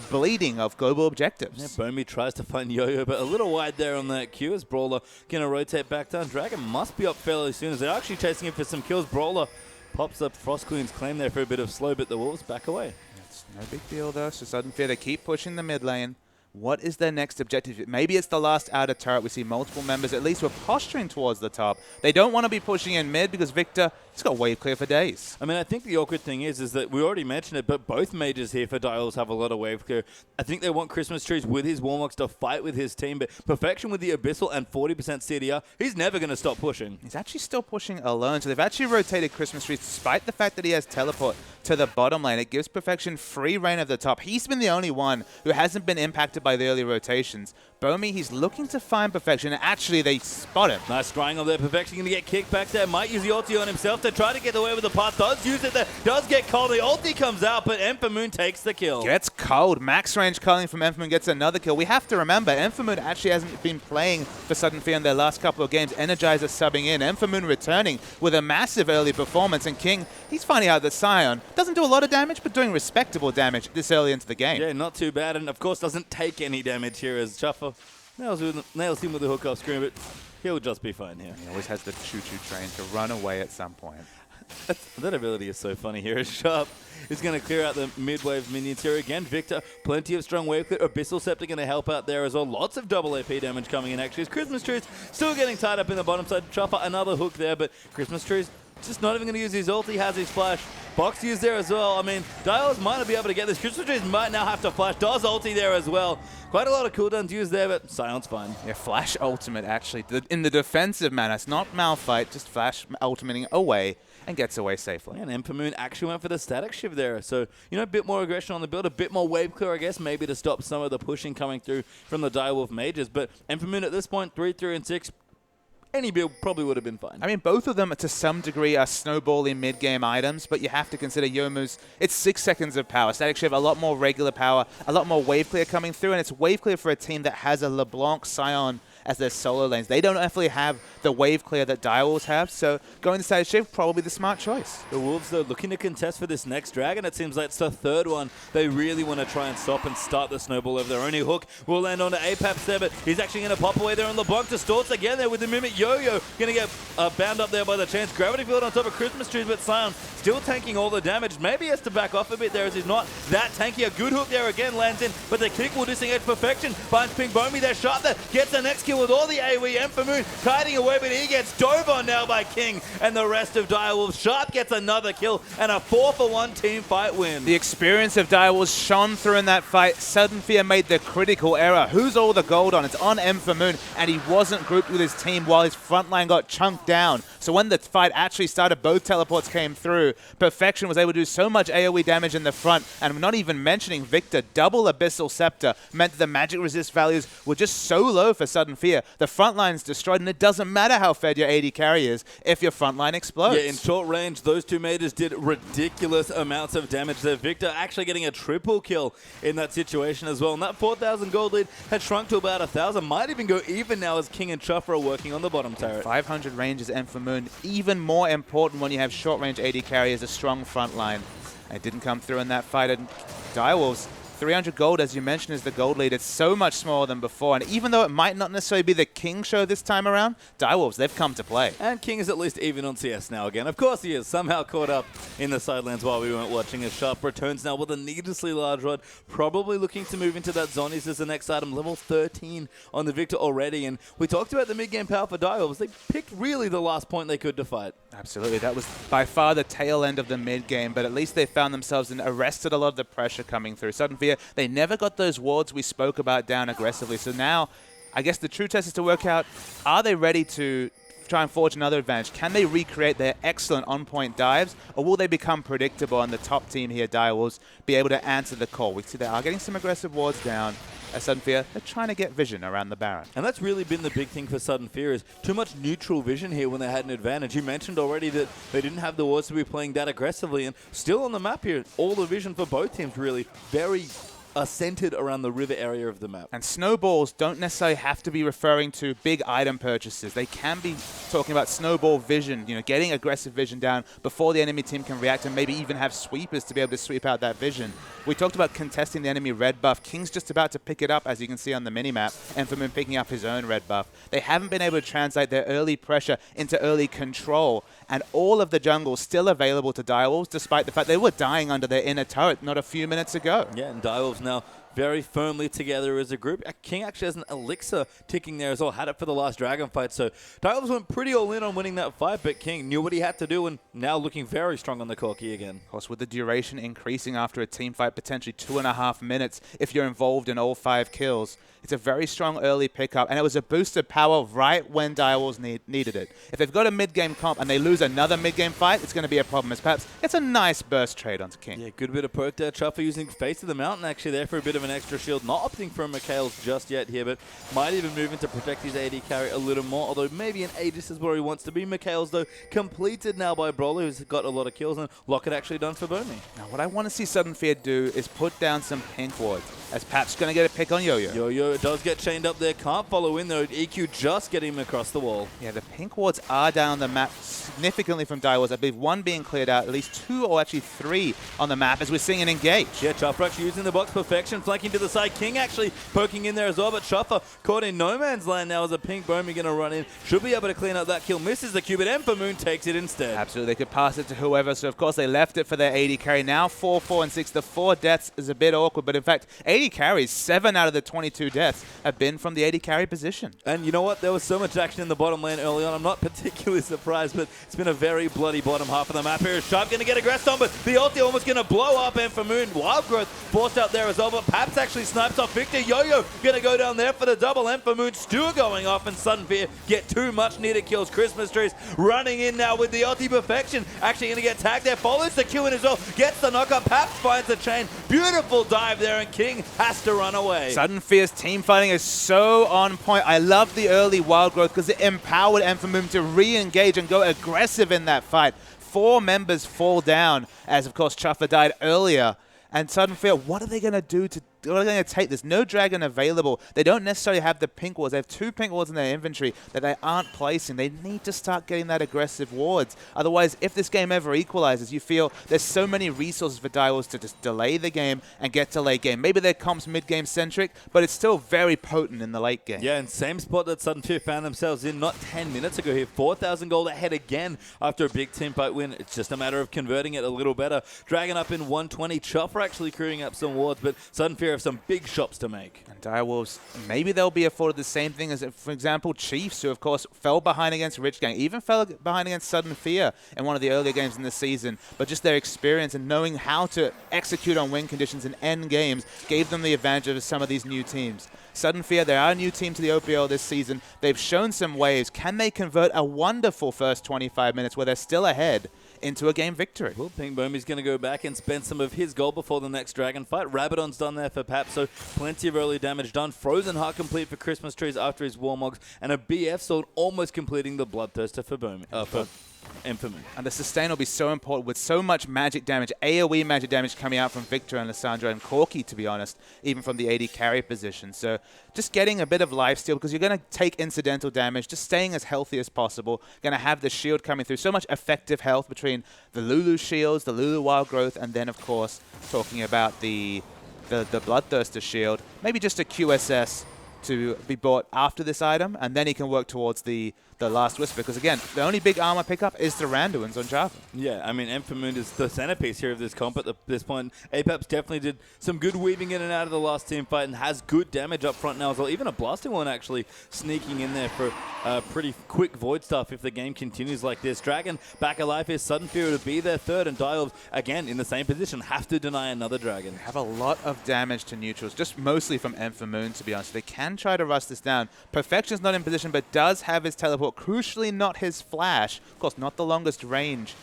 bleeding of global objectives. Yeah, Bomi tries to find Yo-Yo, but a little wide there on that Q as Brawler going to rotate back down. Dragon must be up fairly soon as they're actually chasing him for some kills. Brawler pops up Frost Queen's Claim there for a bit of slow, but the Wolves back away. It's no big deal though, so Sudden Fear, they keep pushing the mid lane. What is their next objective? Maybe it's the last outer turret. We see multiple members, at least, were posturing towards the top. They don't want to be pushing in mid because Victor, he's got wave clear for days. I mean, I think the awkward thing is that we already mentioned it, but both mages here for Direwolves have a lot of wave clear. I think they want Christmas Trees with his Warlocks to fight with his team, but Perfection with the Abyssal and 40% CDR, he's never going to stop pushing. He's actually still pushing alone, so they've actually rotated Christmas Trees despite the fact that he has teleport to the bottom lane. It gives Perfection free reign of the top. He's been the only one who hasn't been impacted by the early rotations. Bomi, he's looking to find Perfection, and actually they spot him. Nice scrying of there. Perfection going to get kicked back there. Might use the ulti on himself to try to get away with the path. Does use it there. Does get cold. The ulti comes out, but Emphamoon takes the kill. Gets cold. Max range culling from Emphamoon gets another kill. We have to remember, Emphamoon actually hasn't been playing for Sudden Fear in their last couple of games. Energizer subbing in. Emphamoon returning with a massive early performance. And King, he's finding out that Sion doesn't do a lot of damage, but doing respectable damage this early into the game. Yeah, not too bad. And of course, doesn't take any damage here as Chuffer nails him with the hook off screen, but he'll just be fine here. He always has the choo-choo train to run away at some point. That ability is so funny here. Sharp is going to clear out the mid-wave minions here again. Victor, plenty of strong wave clear. Abyssal Scepter going to help out there as well. Lots of double AP damage coming in actually. Christmas Trees still getting tied up in the bottom side. Chopper, another hook there, but Christmas Trees just not even going to use his ult. He has his flash. Box used there as well. I mean, Direwolves might not be able to get this. Christmas Trees might now have to flash. Does ulti there as well. Quite a lot of cooldowns used there, but Sion's fine. Yeah, flash ultimate actually. In the defensive manner, it's not Malphite, just flash ultimating away and gets away safely. Yeah, and Emphamoon actually went for the static shift there. So, you know, a bit more aggression on the build, a bit more wave clear, I guess, maybe to stop some of the pushing coming through from the Direwolf mages. But Emphamoon at this point, 3, 3, and 6. Any build probably would have been fine. I mean, both of them, to some degree, are snowballing mid-game items, but you have to consider Yomu's, it's 6 seconds of power. Static Shift, a lot more regular power, a lot more wave clear coming through, and it's wave clear for a team that has a LeBlanc, Sion as their solo lanes. They don't definitely have the wave clear that Direwolves have, so going to Static Shift, probably the smart choice. The Wolves, though, looking to contest for this next dragon. It seems like it's the third one. They really want to try and stop and start the snowball of their only hook. Will land on to Apaps there, but he's actually going to pop away there on LeBlanc. Distorts again there with the Mimic Yo-Yo. Going to get bound up there by the chance. Gravity Field on top of Christmas Trees, but Sion still tanking all the damage. Maybe he has to back off a bit there as he's not that tanky. A good hook there again lands in, but the kick will disengage Perfection. Finds Pink Bomi there, shot there, gets the next kill. kill with all the AoE. Enfamoon kiting away, but he gets dove on now by King and the rest of Direwolves. Sharp gets another kill and a 4-for-1 team fight win. The experience of Direwolves shone through in that fight. Sudden Fear made the critical error. Who's all the gold on? It's on Enfamoon, and he wasn't grouped with his team while his front line got chunked down. So when the fight actually started, both teleports came through. Perfection was able to do so much AoE damage in the front, and I'm not even mentioning Victor. Double Abyssal Scepter meant that the magic resist values were just so low for Sudden Fear. The front line's destroyed, and it doesn't matter how fed your AD carry is if your front line explodes. Yeah, in short range, those two mages did ridiculous amounts of damage there. Victor actually getting a triple kill in that situation as well. And that 4,000 gold lead had shrunk to about 1,000. Might even go even now as King and Chuffer are working on the bottom turret. 500 range is Enfamoon. Even more important when you have short range AD carry is a strong front line. It didn't come through in that fight. And Direwolves, 300 gold, as you mentioned, is the gold lead. It's so much smaller than before. And even though it might not necessarily be the King show this time around, Direwolves, they've come to play. And King is at least even on CS now again. Of course he is. Somehow caught up in the sidelines while we weren't watching. As Sharp returns now with a needlessly large rod. Probably looking to move into that Zonies as the next item. Level 13 on the Victor already. And we talked about the mid-game power for Direwolves. They picked really the last point they could to fight. Absolutely. That was by far the tail end of the mid-game. But at least they found themselves and arrested a lot of the pressure coming through. Sudden Fear, they never got those wards we spoke about down aggressively. So now, I guess the true test is to work out, are they ready to try and forge another advantage? Can they recreate their excellent on-point dives, or will they become predictable and the top team here, Direwolves, be able to answer the call? We see they are getting some aggressive wards down. Sudden Fear, they're trying to get vision around the Baron. And that's really been the big thing for Sudden Fear, is too much neutral vision here when they had an advantage. You mentioned already that they didn't have the wards to be playing that aggressively, and still on the map here, all the vision for both teams really very centered around the river area of the map. And snowballs don't necessarily have to be referring to big item purchases. They can be talking about snowball vision, you know, getting aggressive vision down before the enemy team can react, and maybe even have sweepers to be able to sweep out that vision. We talked about contesting the enemy red buff. King's just about to pick it up, as you can see on the minimap, Enfamoon picking up his own red buff. They haven't been able to translate their early pressure into early control, and all of the jungle still available to Direwolves, despite the fact they were dying under their inner turret not a few minutes ago. Yeah, and Direwolves now very firmly together as a group. King actually has an elixir ticking there as well. Had it for the last dragon fight. So Direwolves went pretty all in on winning that fight, but King knew what he had to do and now looking very strong on the Corki again. Of course, with the duration increasing after a team fight, potentially 2.5 minutes if you're involved in all 5 kills. It's a very strong early pickup, and it was a boost of power right when Direwolves needed it. If they've got a mid-game comp and they lose another mid-game fight, it's going to be a problem, as perhaps it's a nice burst trade onto King. Yeah, good bit of perk there. Chuffer using Face of the Mountain actually there for a bit of an extra shield. Not opting for a Mikhail's just yet here, but might even move in to protect his AD carry a little more, although maybe an Aegis is where he wants to be. Mikhail's, though, completed now by Brawler, who's got a lot of kills, and Locket actually done for Bomi. Now, what I want to see Sudden Fear do is put down some pink wards, as Pap's going to get a pick on Yo-Yo. Yo-Yo does get chained up there. Can't follow in, though. EQ just getting him across the wall. Yeah, the pink wards are down the map significantly from Direwolves. I believe 1 being cleared out, at least 2 or actually 3 on the map as we're seeing an engage. Yeah, Chuffer actually using the box perfection, flanking to the side. King actually poking in there as well, but Chuffer caught in no man's land now as a pink Bomi going to run in. Should be able to clean up that kill. Misses the Q, but Enfamoon takes it instead. Absolutely, they could pass it to whoever, so of course they left it for their AD carry. Now 4, 4, and 6. The 4 deaths is a bit awkward, but in fact, AD carries, 7 out of the 22 deaths have been from the AD carry position. And you know what? There was so much action in the bottom lane early on. I'm not particularly surprised, but it's been a very bloody bottom half of the map here. Sharp going to get aggressed on, but the ulti almost going to blow up Enfamoon. Wild Growth forced out there as well, but Paps actually snipes off Victor. Yo-Yo going to go down there for the double. Enfamoon still going off, and Sudden Fear get 2 much needed kills. Christmas trees running in now with the ulti perfection. Actually going to get tagged there. Follows the Q in as well. Gets the knockup. Paps finds the chain. Beautiful dive there, and King has to run away. Sudden Fear's team fighting is so on point. I love the early Wild Growth because it empowered Enfamoon to re-engage and go aggressive in that fight. 4 members fall down as, of course, Chuffer died earlier. And Sudden Fear, what are they going to do to... What are they going to take? There's no dragon available. They don't necessarily have the pink wards. They have 2 pink wards in their inventory that they aren't placing. They need to start getting that aggressive wards. Otherwise, if this game ever equalizes, you feel there's so many resources for Direwolves to just delay the game and get to late game. Maybe their comp's mid-game centric, but it's still very potent in the late game. Yeah, and same spot that Sudden Fear found themselves in not 10 minutes ago here. 4,000 gold ahead again after a big team fight win. It's just a matter of converting it a little better. Dragon up in 120. Chuffer actually crewing up some wards, but Sudden Fear care of some big shops to make. And Direwolves, maybe they'll be afforded the same thing as, for example, Chiefs, who, of course, fell behind against Rich Gang, even fell behind against Sudden Fear in one of the earlier games in the season. But just their experience and knowing how to execute on win conditions and end games gave them the advantage of some of these new teams. Sudden Fear, they are a new team to the OPL this season. They've shown some waves. Can they convert a wonderful first 25 minutes where they're still ahead into a game victory? Well, Pink Bomi's going to go back and spend some of his gold before the next Dragon fight. Rabadon's done there for Pap, so plenty of early damage done. Frozen Heart complete for Christmas Trees after his Warmogs, and a BF sword almost completing the Bloodthirster for Bomi. For Infamoon. And the sustain will be so important with so much magic damage, AoE magic damage coming out from Victor and Lissandra and Corki, to be honest, even from the AD carry position. So just getting a bit of lifesteal because you're going to take incidental damage, just staying as healthy as possible. Going to have the shield coming through. So much effective health between the Lulu shields, the Lulu Wild Growth, and then, of course, talking about the Bloodthirster shield. Maybe just a QSS to be bought after this item, and then he can work towards the Last Whisper, because again, the only big armor pickup is the Randuins on Java. Yeah, I mean, Infamoon is the centerpiece here of this comp at this point. Apex definitely did some good weaving in and out of the last team fight and has good damage up front now as well. Even a Blasting one actually sneaking in there for pretty quick Void stuff if the game continues like this. Dragon back alive here, Sudden Fury to be their third, and Direwolves, again, in the same position, have to deny another Dragon. They have a lot of damage to neutrals, just mostly from Infamoon, to be honest. They can try to rush this down. Perfection's not in position, but does have his teleport. Crucially, not his flash. Of course, not the longest range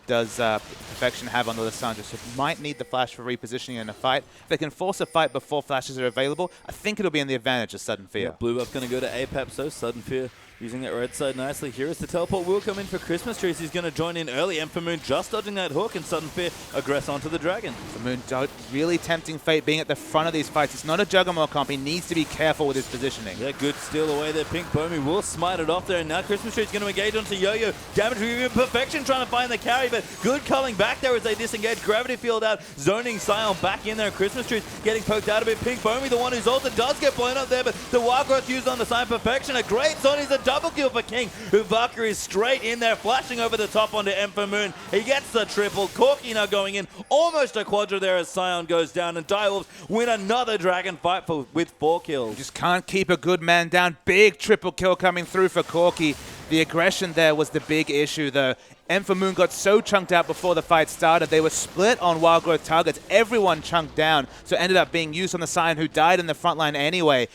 does Perfection have on the Lissandra, so might need the flash for repositioning in a fight. If they can force a fight before flashes are available, I think it'll be in the advantage of Sudden Fear. Yeah, Blue buff's going to go to Apep, so Sudden Fear using that red side nicely. Here is the teleport will come in for Christmas Trees. He's going to join in early. Infamoon just dodging that hook, and Sudden Fear aggress onto the Dragon. Infamoon really tempting fate being at the front of these fights. It's not a Juggernaut comp. He needs to be careful with his positioning. Yeah, good steal away there. Pink Bomi will smite it off there, and now Christmas Tree's going to engage onto Yo-Yo. Damage review, Perfection trying to find the carry, but good culling back there as they disengage. Gravity field out, zoning Scion back in there. Christmas Tree's getting poked out a bit. Pink Bomi, the one who's ulted, does get blown up there, but the Wild Growth used on the Scion. Perfection, a great zone. He's a double kill for King. Valkyrie is straight in there, flashing over the top onto Infamoon. He gets the triple. Corki now going in. Almost a quadra there as Scion goes down, and Direwolves win another Dragon fight with 4 kills. You just can't keep a good man down. Big triple kill coming through for Corki. The aggression there was the big issue, though. Infamoon got so chunked out before the fight started. They were split on Wild Growth targets. Everyone chunked down, so it ended up being used on the Scion, who died in the front line anyway.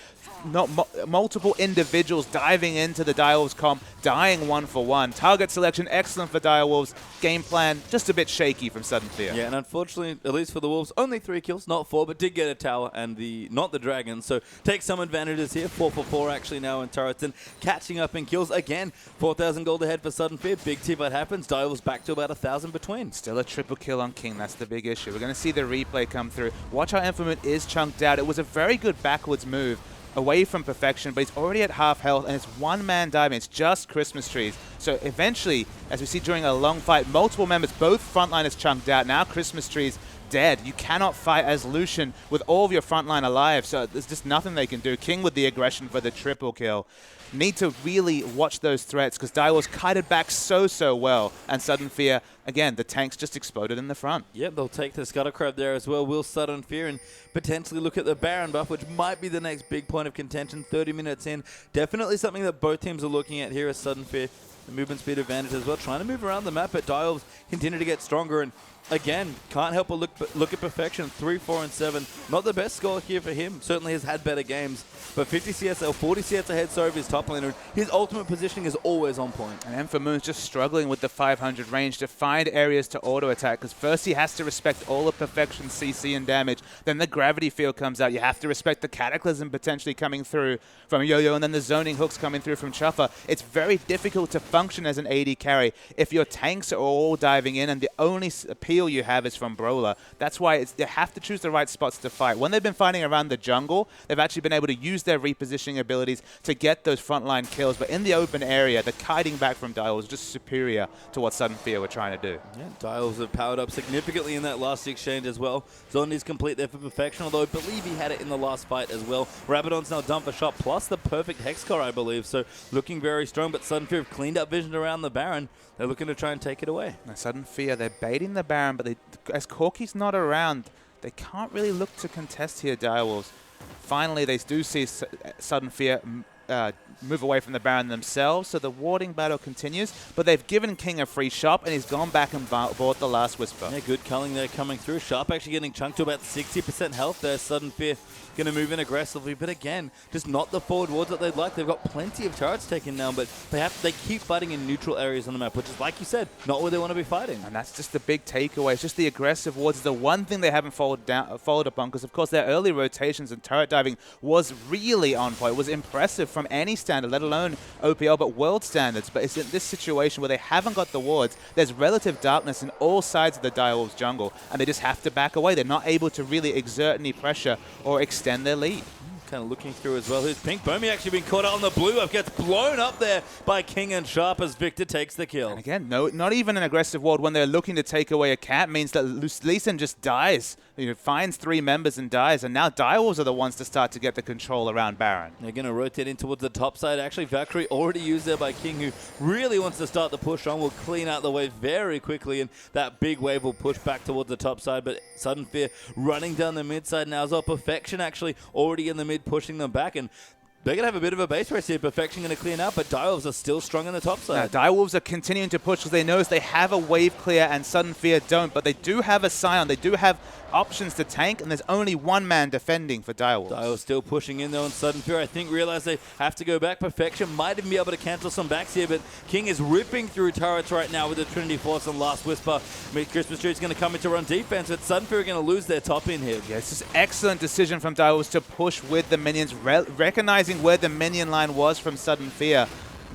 Multiple individuals diving into the Direwolves comp, dying 1-for-1. Target selection excellent for Direwolves. Game plan just a bit shaky from Sudden Fear. Yeah, and unfortunately, at least for the Wolves, only 3 kills, not 4, but did get a tower and not the Dragon. So take some advantages here. 4-for-4 actually now in turrets and catching up in kills. Again, 4,000 gold ahead for Sudden Fear. Big T fight happens. Direwolves back to about 1,000 between. Still a triple kill on King. That's the big issue. We're going to see the replay come through. Watch how Infamoon is chunked out. It was a very good backwards move away from Perfection, but he's already at half health, and it's one-man diving. It's just Christmas Trees. So eventually, as we see during a long fight, multiple members, both frontliners chunked out. Now Christmas Trees dead. You cannot fight as Lucian with all of your frontline alive, so there's just nothing they can do. King with the aggression for the triple kill. Need to really watch those threats because Direwolves kited back so well, and Sudden Fear, again, the tanks just exploded in the front. Yep, they'll take the Scuttle Crab there as well. Will Sudden Fear and potentially look at the Baron buff, which might be the next big point of contention. 30 minutes in. Definitely something that both teams are looking at here as Sudden Fear. The movement speed advantage as well. Trying to move around the map, but Direwolves continue to get stronger. And again, can't help but look at Perfection. 3, 4, and 7. Not the best score here for him. Certainly has had better games. But 50 CS or 40 CS ahead, sorry, of his top laner. His ultimate positioning is always on point. And Infamoon's just struggling with the 500 range to find areas to auto-attack, because first he has to respect all of Perfection's CC and damage. Then the gravity field comes out. You have to respect the Cataclysm potentially coming through from Yo-Yo, and then the zoning hooks coming through from Chuffer. It's very difficult to function as an AD carry if your tanks are all diving in and the only appeal you have is from Brawler. That's why they have to choose the right spots to fight. When they've been fighting around the jungle, they've actually been able to use their repositioning abilities to get those frontline kills. But in the open area, the kiting back from Direwolves is just superior to what Sudden Fear were trying to do. Yeah, Direwolves have powered up significantly in that last exchange as well. Zone is complete there for Perfection, although I believe he had it in the last fight as well. Rabadon's now done for shot, plus the perfect Hex Core, I believe. So looking very strong, but Sudden Fear have cleaned up vision around the Baron. They're looking to try and take it away. Now, Sudden Fear, they're baiting the Baron, but as Corki's not around, They can't really look to contest here, Direwolves. Finally, they do see Sudden Fear move away from the Baron themselves, so the warding battle continues, but they've given King a free shop, and he's gone back and bought the last Whisper. Yeah, good culling there coming through. Sharp actually getting chunked to about 60% health there. Sudden Fear going to move in aggressively, but again, just not the forward wards that they'd like. They've got plenty of turrets taken now, but they keep fighting in neutral areas on the map, which is, like you said, not where they want to be fighting. And that's just the big takeaway. It's just the aggressive wards is the one thing they haven't followed up on, because, of course, their early rotations and turret diving was really on point. It was impressive from any standard, let alone OPL, but world standards. But it's in this situation where they haven't got the wards. There's relative darkness in all sides of the Direwolves jungle, and they just have to back away. They're not able to really exert any pressure or extend their lead. Kind of looking through as well. Who's Pink? Bomi actually been caught out on the blue up, gets blown up there by King and Sharp as Victor takes the kill. And again, no, not even an aggressive ward when they're looking to take away a cat means that Lee Sin just dies. Finds 3 members and dies, and now Direwolves are the ones to start to get the control around Baron. They're going to rotate in towards the top side. Actually, Valkyrie already used there by King, who really wants to start the push on. Will clean out the wave very quickly, and that big wave will push back towards the top side. But Sudden Fear running down the mid side now as well. Perfection actually already in the mid, pushing them back, and they're going to have a bit of a base race here. Perfection going to clean out, but Direwolves are still strong on the top side. Now, Direwolves are continuing to push because they know they have a wave clear and Sudden Fear don't, but they do have a Scion. They do have options to tank, and there's only one man defending for Direwolves. Direwolves still pushing in though, and Sudden Fear, I think, realize they have to go back. Perfection might even be able to cancel some backs here, but King is ripping through turrets right now with the Trinity Force and Last Whisper. Christmas Tree's going to come in to run defense, but Sudden Fear are going to lose their top in here. Yeah, it's just excellent decision from Direwolves to push with the minions, recognizing where the minion line was from Sudden Fear.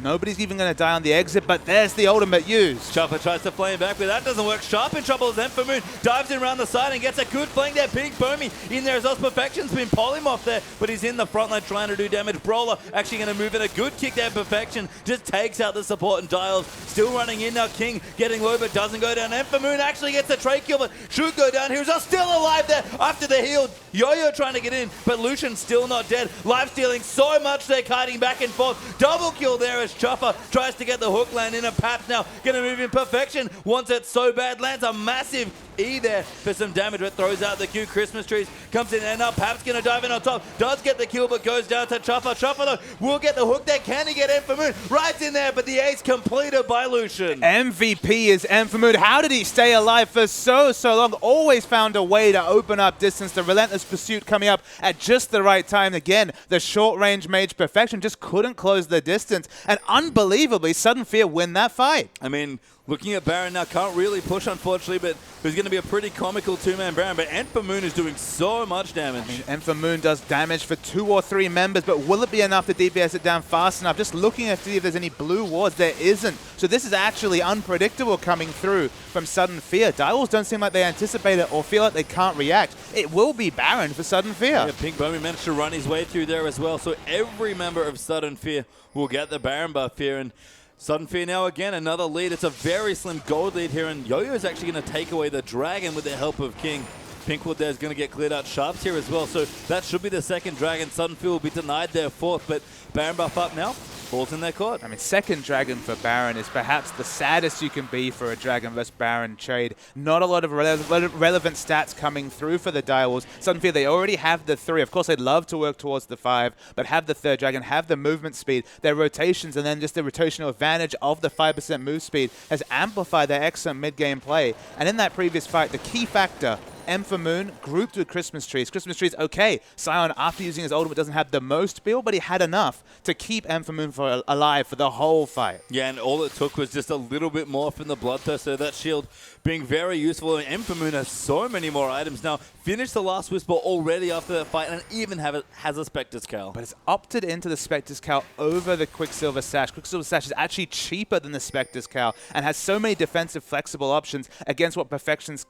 Nobody's even going to die on the exit, but there's the ultimate use. Chopper tries to flame back, but that doesn't work. Sharp in trouble as Enfamoon dives in around the side and gets a good flank there. Pink Bomi in there as well. Perfection's been polymorphed there, but he's in the front line trying to do damage. Brawler actually going to move in a good kick there. Perfection just takes out the support, and Dials still running in now. King getting low, but doesn't go down. Enfamoon actually gets a trade kill, but should go down. Heroes are still alive there after the heal. Yo-Yo trying to get in, but Lucian's still not dead. Life stealing so much they're kiting back and forth. Double kill there as Chopper tries to get the hook land in, and Paps now going to move in. Perfection wants it so bad, lands a massive E there for some damage, but throws out the Q. Christmas Trees comes in, and now Paps going to dive in on top. Does get the kill, but goes down to Chopper. Chopper though will get the hook there. Can he get Enfamoon? Right in there, but the ace completed by Lucian. MVP is Enfamoon. How did he stay alive for so long? Always found a way to open up distance. The relentless pursuit coming up at just the right time. Again, the short range mage Perfection just couldn't close the distance, and unbelievably, Sudden Fear win that fight. I mean, looking at Baron now, can't really push, unfortunately, but there's going to be a pretty comical 2-man Baron. But Enfamoon is doing so much damage. Enfamoon does damage for 2 or 3 members, but will it be enough to DPS it down fast enough? Just looking to see if there's any blue wards, there isn't. So this is actually unpredictable coming through from Sudden Fear. Direwolves don't seem like they anticipate it or feel like they can't react. It will be Baron for Sudden Fear. Yeah, Pink Bomi managed to run his way through there as well. So every member of Sudden Fear will get the Baron buff here, and Sudden Fear now again, another lead. It's a very slim gold lead here, and Yo-Yo is actually going to take away the dragon with the help of King. Pinkwood there is going to get cleared out. Sharps here as well, so that should be the second dragon. Sudden Fear will be denied their fourth, but Baron buff up now. Falls in their court. I mean, second dragon for Baron is perhaps the saddest you can be for a dragon versus Baron trade. Not a lot of relevant stats coming through for the Direwolves. Sudden Fear, they already have the 3. Of course, they'd love to work towards the 5, but have the third dragon, have the movement speed, their rotations, and then just the rotational advantage of the 5% move speed has amplified their excellent mid-game play. And in that previous fight, the key factor, Enfamoon grouped with Christmas Trees. Christmas Trees, okay, Scion, after using his ultimate, doesn't have the most build, but he had enough to keep Enfamoon alive for the whole fight. Yeah, and all it took was just a little bit more from the Bloodthirst, so that shield being very useful. And Enfamoon has so many more items now. Finished the Last Whisper already after that fight, and even has a Spectre's Cowl. But it's opted into the Spectre's Cowl over the Quicksilver Sash. Quicksilver Sash is actually cheaper than the Spectre's Cowl and has so many defensive flexible options against what Perfection's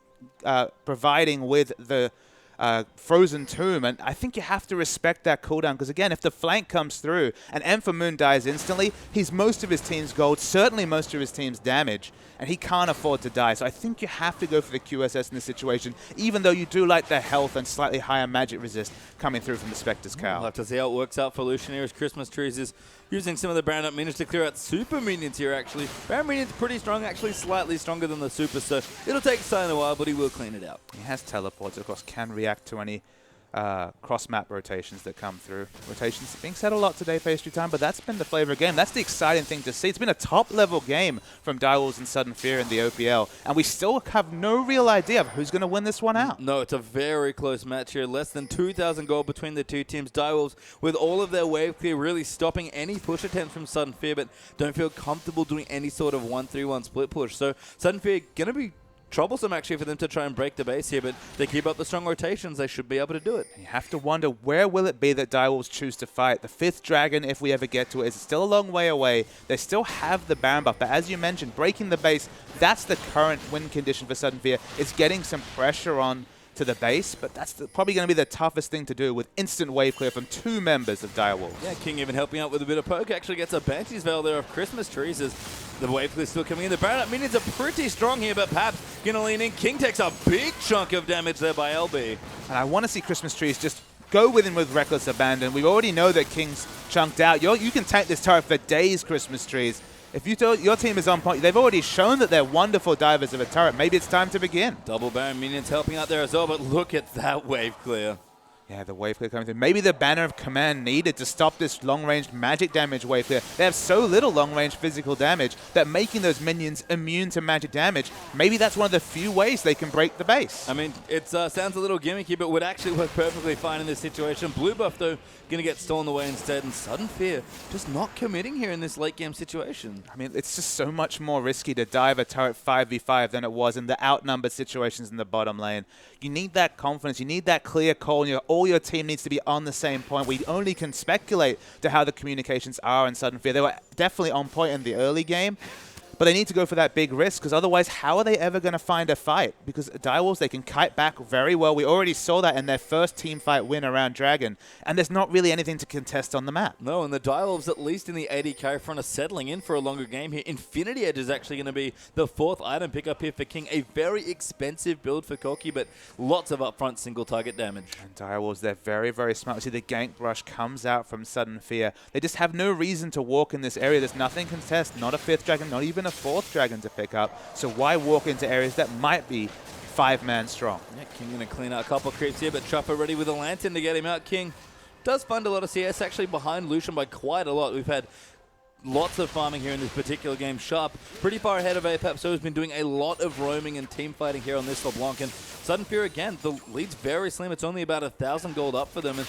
providing with the Frozen Tomb, and I think you have to respect that cooldown, because again, if the flank comes through and Enfamoon dies instantly, he's most of his team's gold, certainly most of his team's damage, and he can't afford to die. So I think you have to go for the QSS in this situation, even though you do like the health and slightly higher magic resist coming through from the Spectre's Cowl. We'll have to see how it works out for Lucian here as Christmas Trees is using some of the Baron Up minions to clear out super minions here, actually. Baron minions pretty strong, actually slightly stronger than the super, so it'll take Sion a while, but he will clean it out. He has teleports, of course, can react to any cross-map rotations that come through. Rotations being said a lot today, Pastry Time, but that's been the flavor of the game. That's the exciting thing to see. It's been a top-level game from Direwolves and Sudden Fear in the OPL, and we still have no real idea of who's going to win this one out. No, it's a very close match here. Less than 2,000 gold between the two teams. Direwolves, with all of their wave clear, really stopping any push attempts from Sudden Fear, but don't feel comfortable doing any sort of 1-3-1 split push. So Sudden Fear going to be troublesome actually for them to try and break the base here, but they keep up the strong rotations, they should be able to do it. You have to wonder, where will it be that Direwolves choose to fight? The 5th dragon, if we ever get to it, is still a long way away. They still have the Baron buff, but as you mentioned, breaking the base, that's the current win condition for Sudden Fear. It's getting some pressure on to the base, but that's probably going to be the toughest thing to do with instant wave clear from 2 members of Direwolves. Yeah, King even helping out with a bit of poke. Actually gets a Banshee's Veil there of Christmas trees as the wave clear still coming in. The Baron Up minions are pretty strong here, but perhaps going to lean in. King takes a big chunk of damage there by LB. And I want to see Christmas trees just go with him with Reckless Abandon. We already know that King's chunked out. You can tank this turret for days, Christmas trees. If your team is on point, they've already shown that they're wonderful divers of a turret. Maybe it's time to begin. Double Baron minions helping out there as well, but look at that wave clear. Yeah, the wave clear coming through. Maybe the Banner of Command needed to stop this long-range magic damage wave clear. They have so little long-range physical damage that making those minions immune to magic damage, maybe that's one of the few ways they can break the base. I mean, it sounds a little gimmicky, but would actually work perfectly fine in this situation. Blue buff, though, going to get stolen away instead, and Sudden Fear just not committing here in this late-game situation. I mean, it's just so much more risky to dive a turret 5v5 than it was in the outnumbered situations in the bottom lane. You need that confidence. You need that clear call. All your team needs to be on the same point. We only can speculate to how the communications are in Sudden Fear. They were definitely on point in the early game, but they need to go for that big risk, because otherwise, how are they ever going to find a fight? Because Direwolves, they can kite back very well. We already saw that in their first team fight win around Dragon, and there's not really anything to contest on the map. No, and the Direwolves, at least in the 80k front, are settling in for a longer game here. Infinity Edge is actually going to be the 4th item pickup here for King. A very expensive build for Corki, but lots of upfront single target damage. And Direwolves, they're very, very smart. We see the gank rush comes out from Sudden Fear. They just have no reason to walk in this area. There's nothing to contest, not a 5th dragon, not even a 4th dragon to pick up. So why walk into areas that might be 5-man strong? Yeah, King going to clean out a couple of creeps here, but Trapper ready with a lantern to get him out. King does fund a lot of CS, actually behind Lucian by quite a lot. We've had lots of farming here in this particular game. Sharp, pretty far ahead of Apep, so he's been doing a lot of roaming and team fighting here on this LeBlanc. And Sudden Fear again, the lead's very slim. It's only about 1,000 gold up for them. And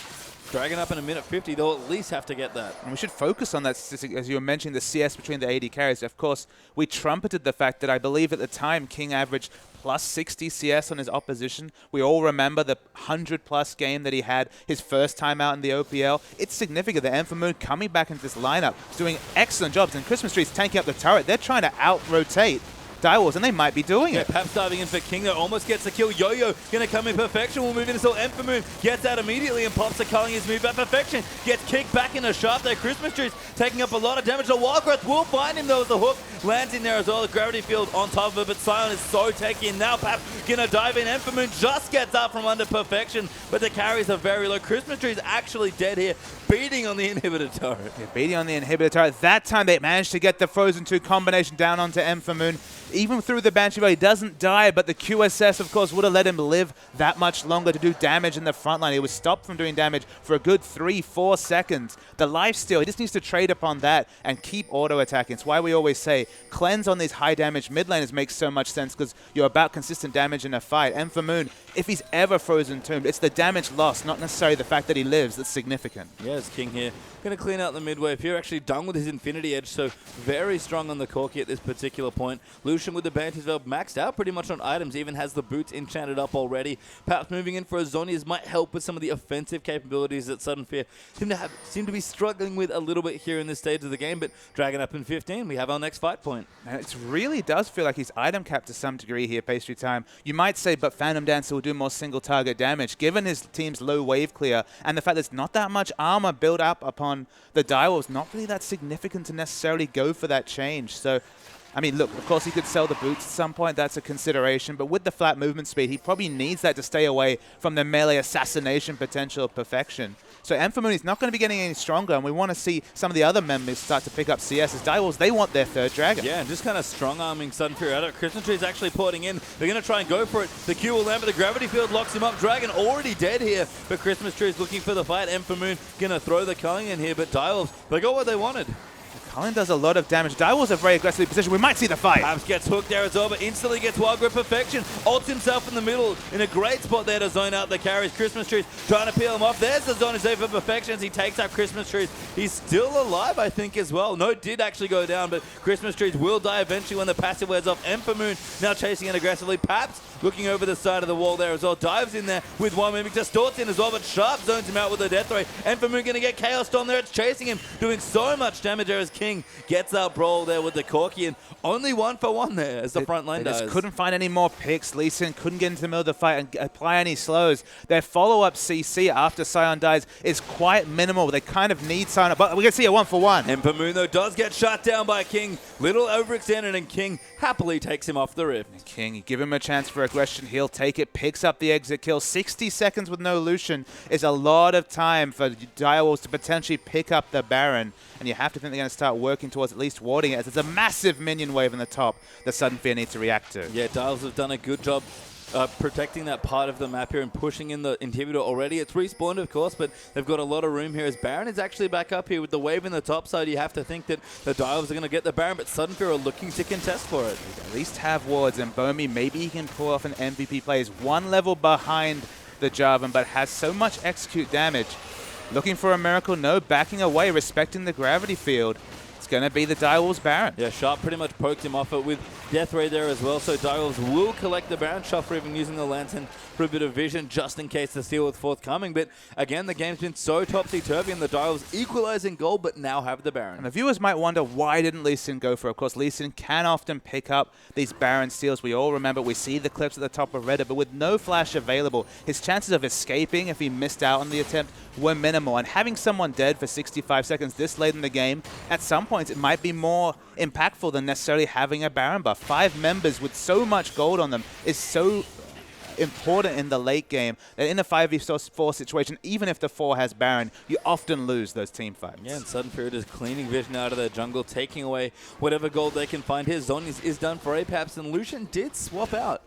Dragon up in a minute 50, they'll at least have to get that. And we should focus on that statistic, as you were mentioning, the CS between the AD carries. Of course, we trumpeted the fact that I believe at the time King averaged plus 60 CS on his opposition. We all remember the 100-plus game that he had his first time out in the OPL. It's significant that Enfermoon coming back into this lineup is doing excellent jobs, and Christmas Tree's tanking up the turret. They're trying to out-rotate Direwolves, and they might be doing it. Paps diving in for King, though, almost gets the kill. Yo-Yo going to come in perfection. We'll move in until Enfermoon gets out immediately and pops the culling his move at perfection. Gets kicked back in a Sharp there. Christmas Tree's taking up a lot of damage. The Wildgrowth will find him, though, as the hook lands in there as well. The gravity field on top of it, but Sion is so tanky, and now Paps going to dive in. Enfermoon just gets up from under perfection, but the carries are very low. Christmas Tree's actually dead here, beating on the inhibitor turret. Yeah, beating on the inhibitor turret. That time they managed to get the Frozen 2 combination down onto Enfermoon. Even through the Banshee Veil, he doesn't die, but the QSS, of course, would have let him live that much longer to do damage in the front line. He was stopped from doing damage for a good 3-4 seconds. The lifesteal, he just needs to trade upon that and keep auto-attacking. It's why we always say cleanse on these high-damage mid laners makes so much sense, because you're about consistent damage in a fight. Enfermoon, if he's ever Frozen Tombed, it's the damage lost, not necessarily the fact that he lives, that's significant. Yeah, it's King here. Going to clean out the mid wave here. Actually done with his Infinity Edge, so very strong on the Corki at this particular point. Lucian with the Banshee's Veil maxed out pretty much on items, even has the boots enchanted up already. Perhaps moving in for a Zhonya's might help with some of the offensive capabilities that Sudden Fear seem to be struggling with a little bit here in this stage of the game, but Dragon up in 15, we have our next fight point. And it really does feel like he's item capped to some degree here, Pastry Time. You might say, but Phantom Dancer will do more single target damage, given his team's low wave clear, and the fact there's not that much armor built up upon the Direwolves, not really that significant to necessarily go for that change. So, I mean, look, of course he could sell the boots at some point, that's a consideration, but with the flat movement speed, he probably needs that to stay away from the melee assassination potential of perfection. So Moon is not going to be getting any stronger, and we want to see some of the other members start to pick up CS as Direwolves. They want their third dragon. Yeah, and just kind of strong-arming Sudden Fury out of it. Christmas Tree is actually porting in. They're going to try and go for it. The Q will land, but the gravity field locks him up. Dragon already dead here, but Christmas Tree is looking for the fight. Moon going to throw the culling in here, but Direwolves, they got what they wanted. Cullen does a lot of damage. Direwolves are very aggressively positioned. We might see the fight. Paps gets hooked there as well, but instantly gets Wild Grip Perfection. Ults himself in the middle in a great spot there to zone out the carries. Christmas Trees trying to peel him off. There's the zone save for Perfection as he takes out Christmas Trees. He's still alive, I think, as well. No, did actually go down, but Christmas Trees will die eventually when the passive wears off. Moon now chasing it aggressively. Paps looking over the side of the wall there as well. Dives in there with one Mimic. Distorts in as well, but Sharp zones him out with a death ray. Moon going to get Chaos Storm there. It's chasing him, doing so much damage there as King gets out brawl there with the Corki, and only 1 for 1 there as the front line does. Just couldn't find any more picks. Lee Sin couldn't get into the middle of the fight and apply any slows. Their follow-up CC after Sion dies is quite minimal. They kind of need Sion, but we're going to see a 1 for 1. Moon, though, does get shut down by King. Little overextended, and King happily takes him off the rift. King, you give him a chance for aggression, he'll take it, picks up the exit kill. 60 seconds with no Lucian is a lot of time for Direwolves to potentially pick up the Baron, and you have to think they're going to start working towards at least warding it, as it's a massive minion wave in the top that Sudden Fear needs to react to. Yeah, Direwolves have done a good job protecting that part of the map here and pushing in the inhibitor already. It's respawned, of course, but they've got a lot of room here as Baron is actually back up here with the wave in the top side. You have to think that the Direwolves are going to get the Baron, but Sudden Fear are looking to contest for it. At least have wards, and Bomi, maybe he can pull off an MVP play. He's 1 level behind the Jarvan, but has so much execute damage. Looking for a miracle, no, backing away, respecting the gravity field. It's going to be the Direwolves Baron. Yeah, Sharp pretty much poked him off it with Death Ray there as well, so Direwolves will collect the Baron. Shuffler even using the Lantern for a bit of vision just in case the steal is forthcoming. But again, the game's been so topsy-turvy and the Direwolves equalizing goal, but now have the Baron. And the viewers might wonder, why didn't Lee Sin go for it? Of course, Lee Sin can often pick up these Baron steals. We all remember, we see the clips at the top of Reddit, but with no flash available, his chances of escaping if he missed out on the attempt were minimal. And having someone dead for 65 seconds this late in the game, at some points it might be more impactful than necessarily having a Baron buff. 5 members with so much gold on them is so important in the late game that in a 5v4 situation, even if the 4 has Baron, you often lose those team fights. Yeah, and Sudden Fury is cleaning vision out of their jungle, taking away whatever gold they can find. His zone is done for Apaps, and Lucian did swap out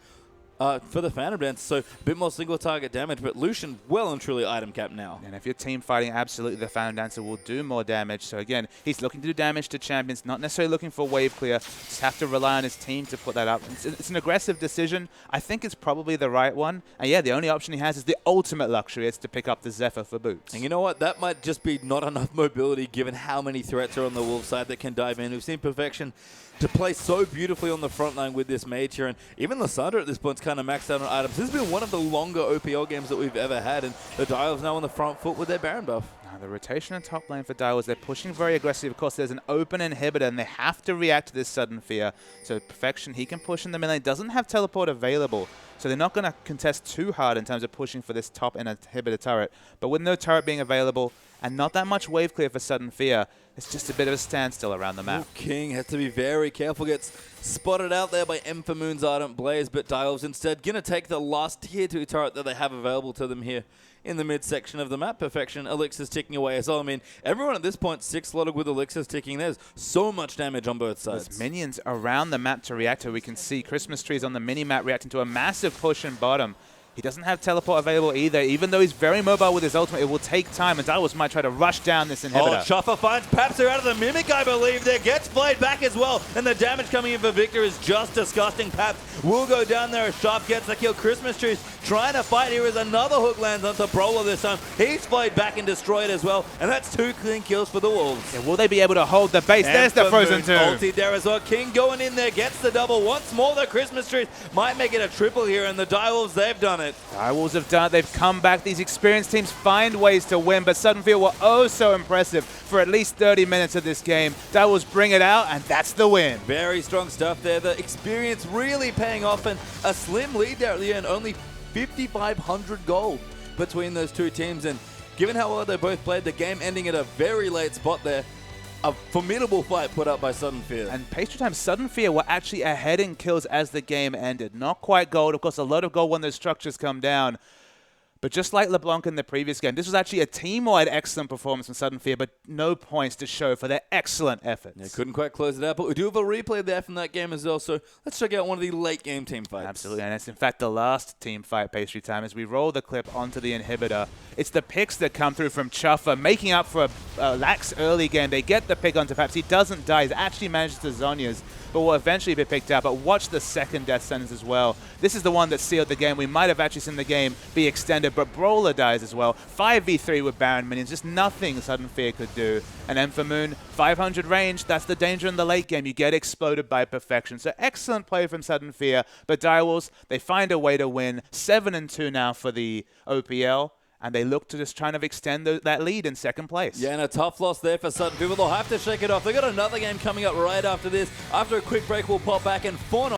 for the Phantom Dance, so a bit more single target damage, but Lucian well and truly item capped now. And if you're team fighting, absolutely the Phantom Dancer will do more damage. So again, he's looking to do damage to champions, not necessarily looking for wave clear. Just have to rely on his team to put that up. It's an aggressive decision. I think it's probably the right one. And yeah, the only option he has is the ultimate luxury. It's to pick up the Zephyr for boots. And you know what? That might just be not enough mobility given how many threats are on the Wolves side that can dive in. We've seen Perfection to play so beautifully on the front line with this mage here, and even Lysandra at this point is kind of maxed out on items. This has been one of the longer OPL games that we've ever had, and the Direwolves now on the front foot with their Baron buff. Now the rotation in top lane for Direwolves, they're pushing very aggressive. Of course, there's an open inhibitor, and they have to react to this Sudden Fear. So Perfection, he can push in the mid lane, doesn't have teleport available, so they're not going to contest too hard in terms of pushing for this top inhibitor turret. But with no turret being available, and not that much wave clear for Sudden Fear, it's just a bit of a standstill around the map. King has to be very careful, gets spotted out there by Moon's Ardent Blaze, but Direwolves instead going to take the last tier 2 turret that they have available to them here in the midsection of the map. Perfection, Elixir's ticking away as well. I mean, everyone at this point 6-slotted with Elixirs ticking. There's so much damage on both sides. There's minions around the map to react to. We can see Christmas Trees on the mini-map reacting to a massive push in bottom. He doesn't have teleport available either. Even though he's very mobile with his ultimate, it will take time, and Direwolves might try to rush down this inhibitor. Oh, Chuffer finds Papser out of the Mimic, I believe. There gets Blade back as well, and the damage coming in for Victor is just disgusting. Paps will go down there as Sharp gets the kill. Christmas Trees trying to fight here as another hook lands onto Brawler this time. He's Blade back and destroyed as well, and that's 2 clean kills for the Wolves. Yeah, will they be able to hold the base? There's the Frozen 2. Ulti there as well. King going in there, gets the double. Once more, the Christmas Trees might make it a triple here, and the Direwolves, they've done it. Direwolves have done it. They've come back. These experienced teams find ways to win, but Sudden Fear were oh so impressive for at least 30 minutes of this game. Direwolves bring it out, and that's the win. Very strong stuff there. The experience really paying off, and a slim lead there at the end, only 5,500 gold between those two teams. And given how well they both played, the game ending at a very late spot there. A formidable fight put up by Sudden Fear. And pastry time, Sudden Fear were actually ahead in kills as the game ended. Not quite gold. Of course, a lot of gold when those structures come down. But just like LeBlanc in the previous game, this was actually a team-wide excellent performance from Sudden Fear, but no points to show for their excellent efforts. Yeah, couldn't quite close it out, but we do have a replay there from that game as well, so let's check out one of the late-game team fights. Absolutely, and it's in fact the last team fight, Pastry Time, as we roll the clip onto the inhibitor. It's the picks that come through from Chuffer, making up for a lax early game. They get the pick onto Paps. He doesn't die. He actually manages to Zhonya's, but will eventually be picked up. But watch the second death sentence as well. This is the one that sealed the game. We might have actually seen the game be extended, but Brawler dies as well. 5v3 with Baron minions, just nothing Sudden Fear could do. And then for Moon, 500 range, that's the danger in the late game. You get exploded by perfection. So excellent play from Sudden Fear, but Direwolves, they find a way to win. 7-2 now for the OPL. And they look to just trying to extend that lead in second place. Yeah, and a tough loss there for Sudden Fear. They'll have to shake it off. They've got another game coming up right after this. After a quick break, we'll pop back and Fauna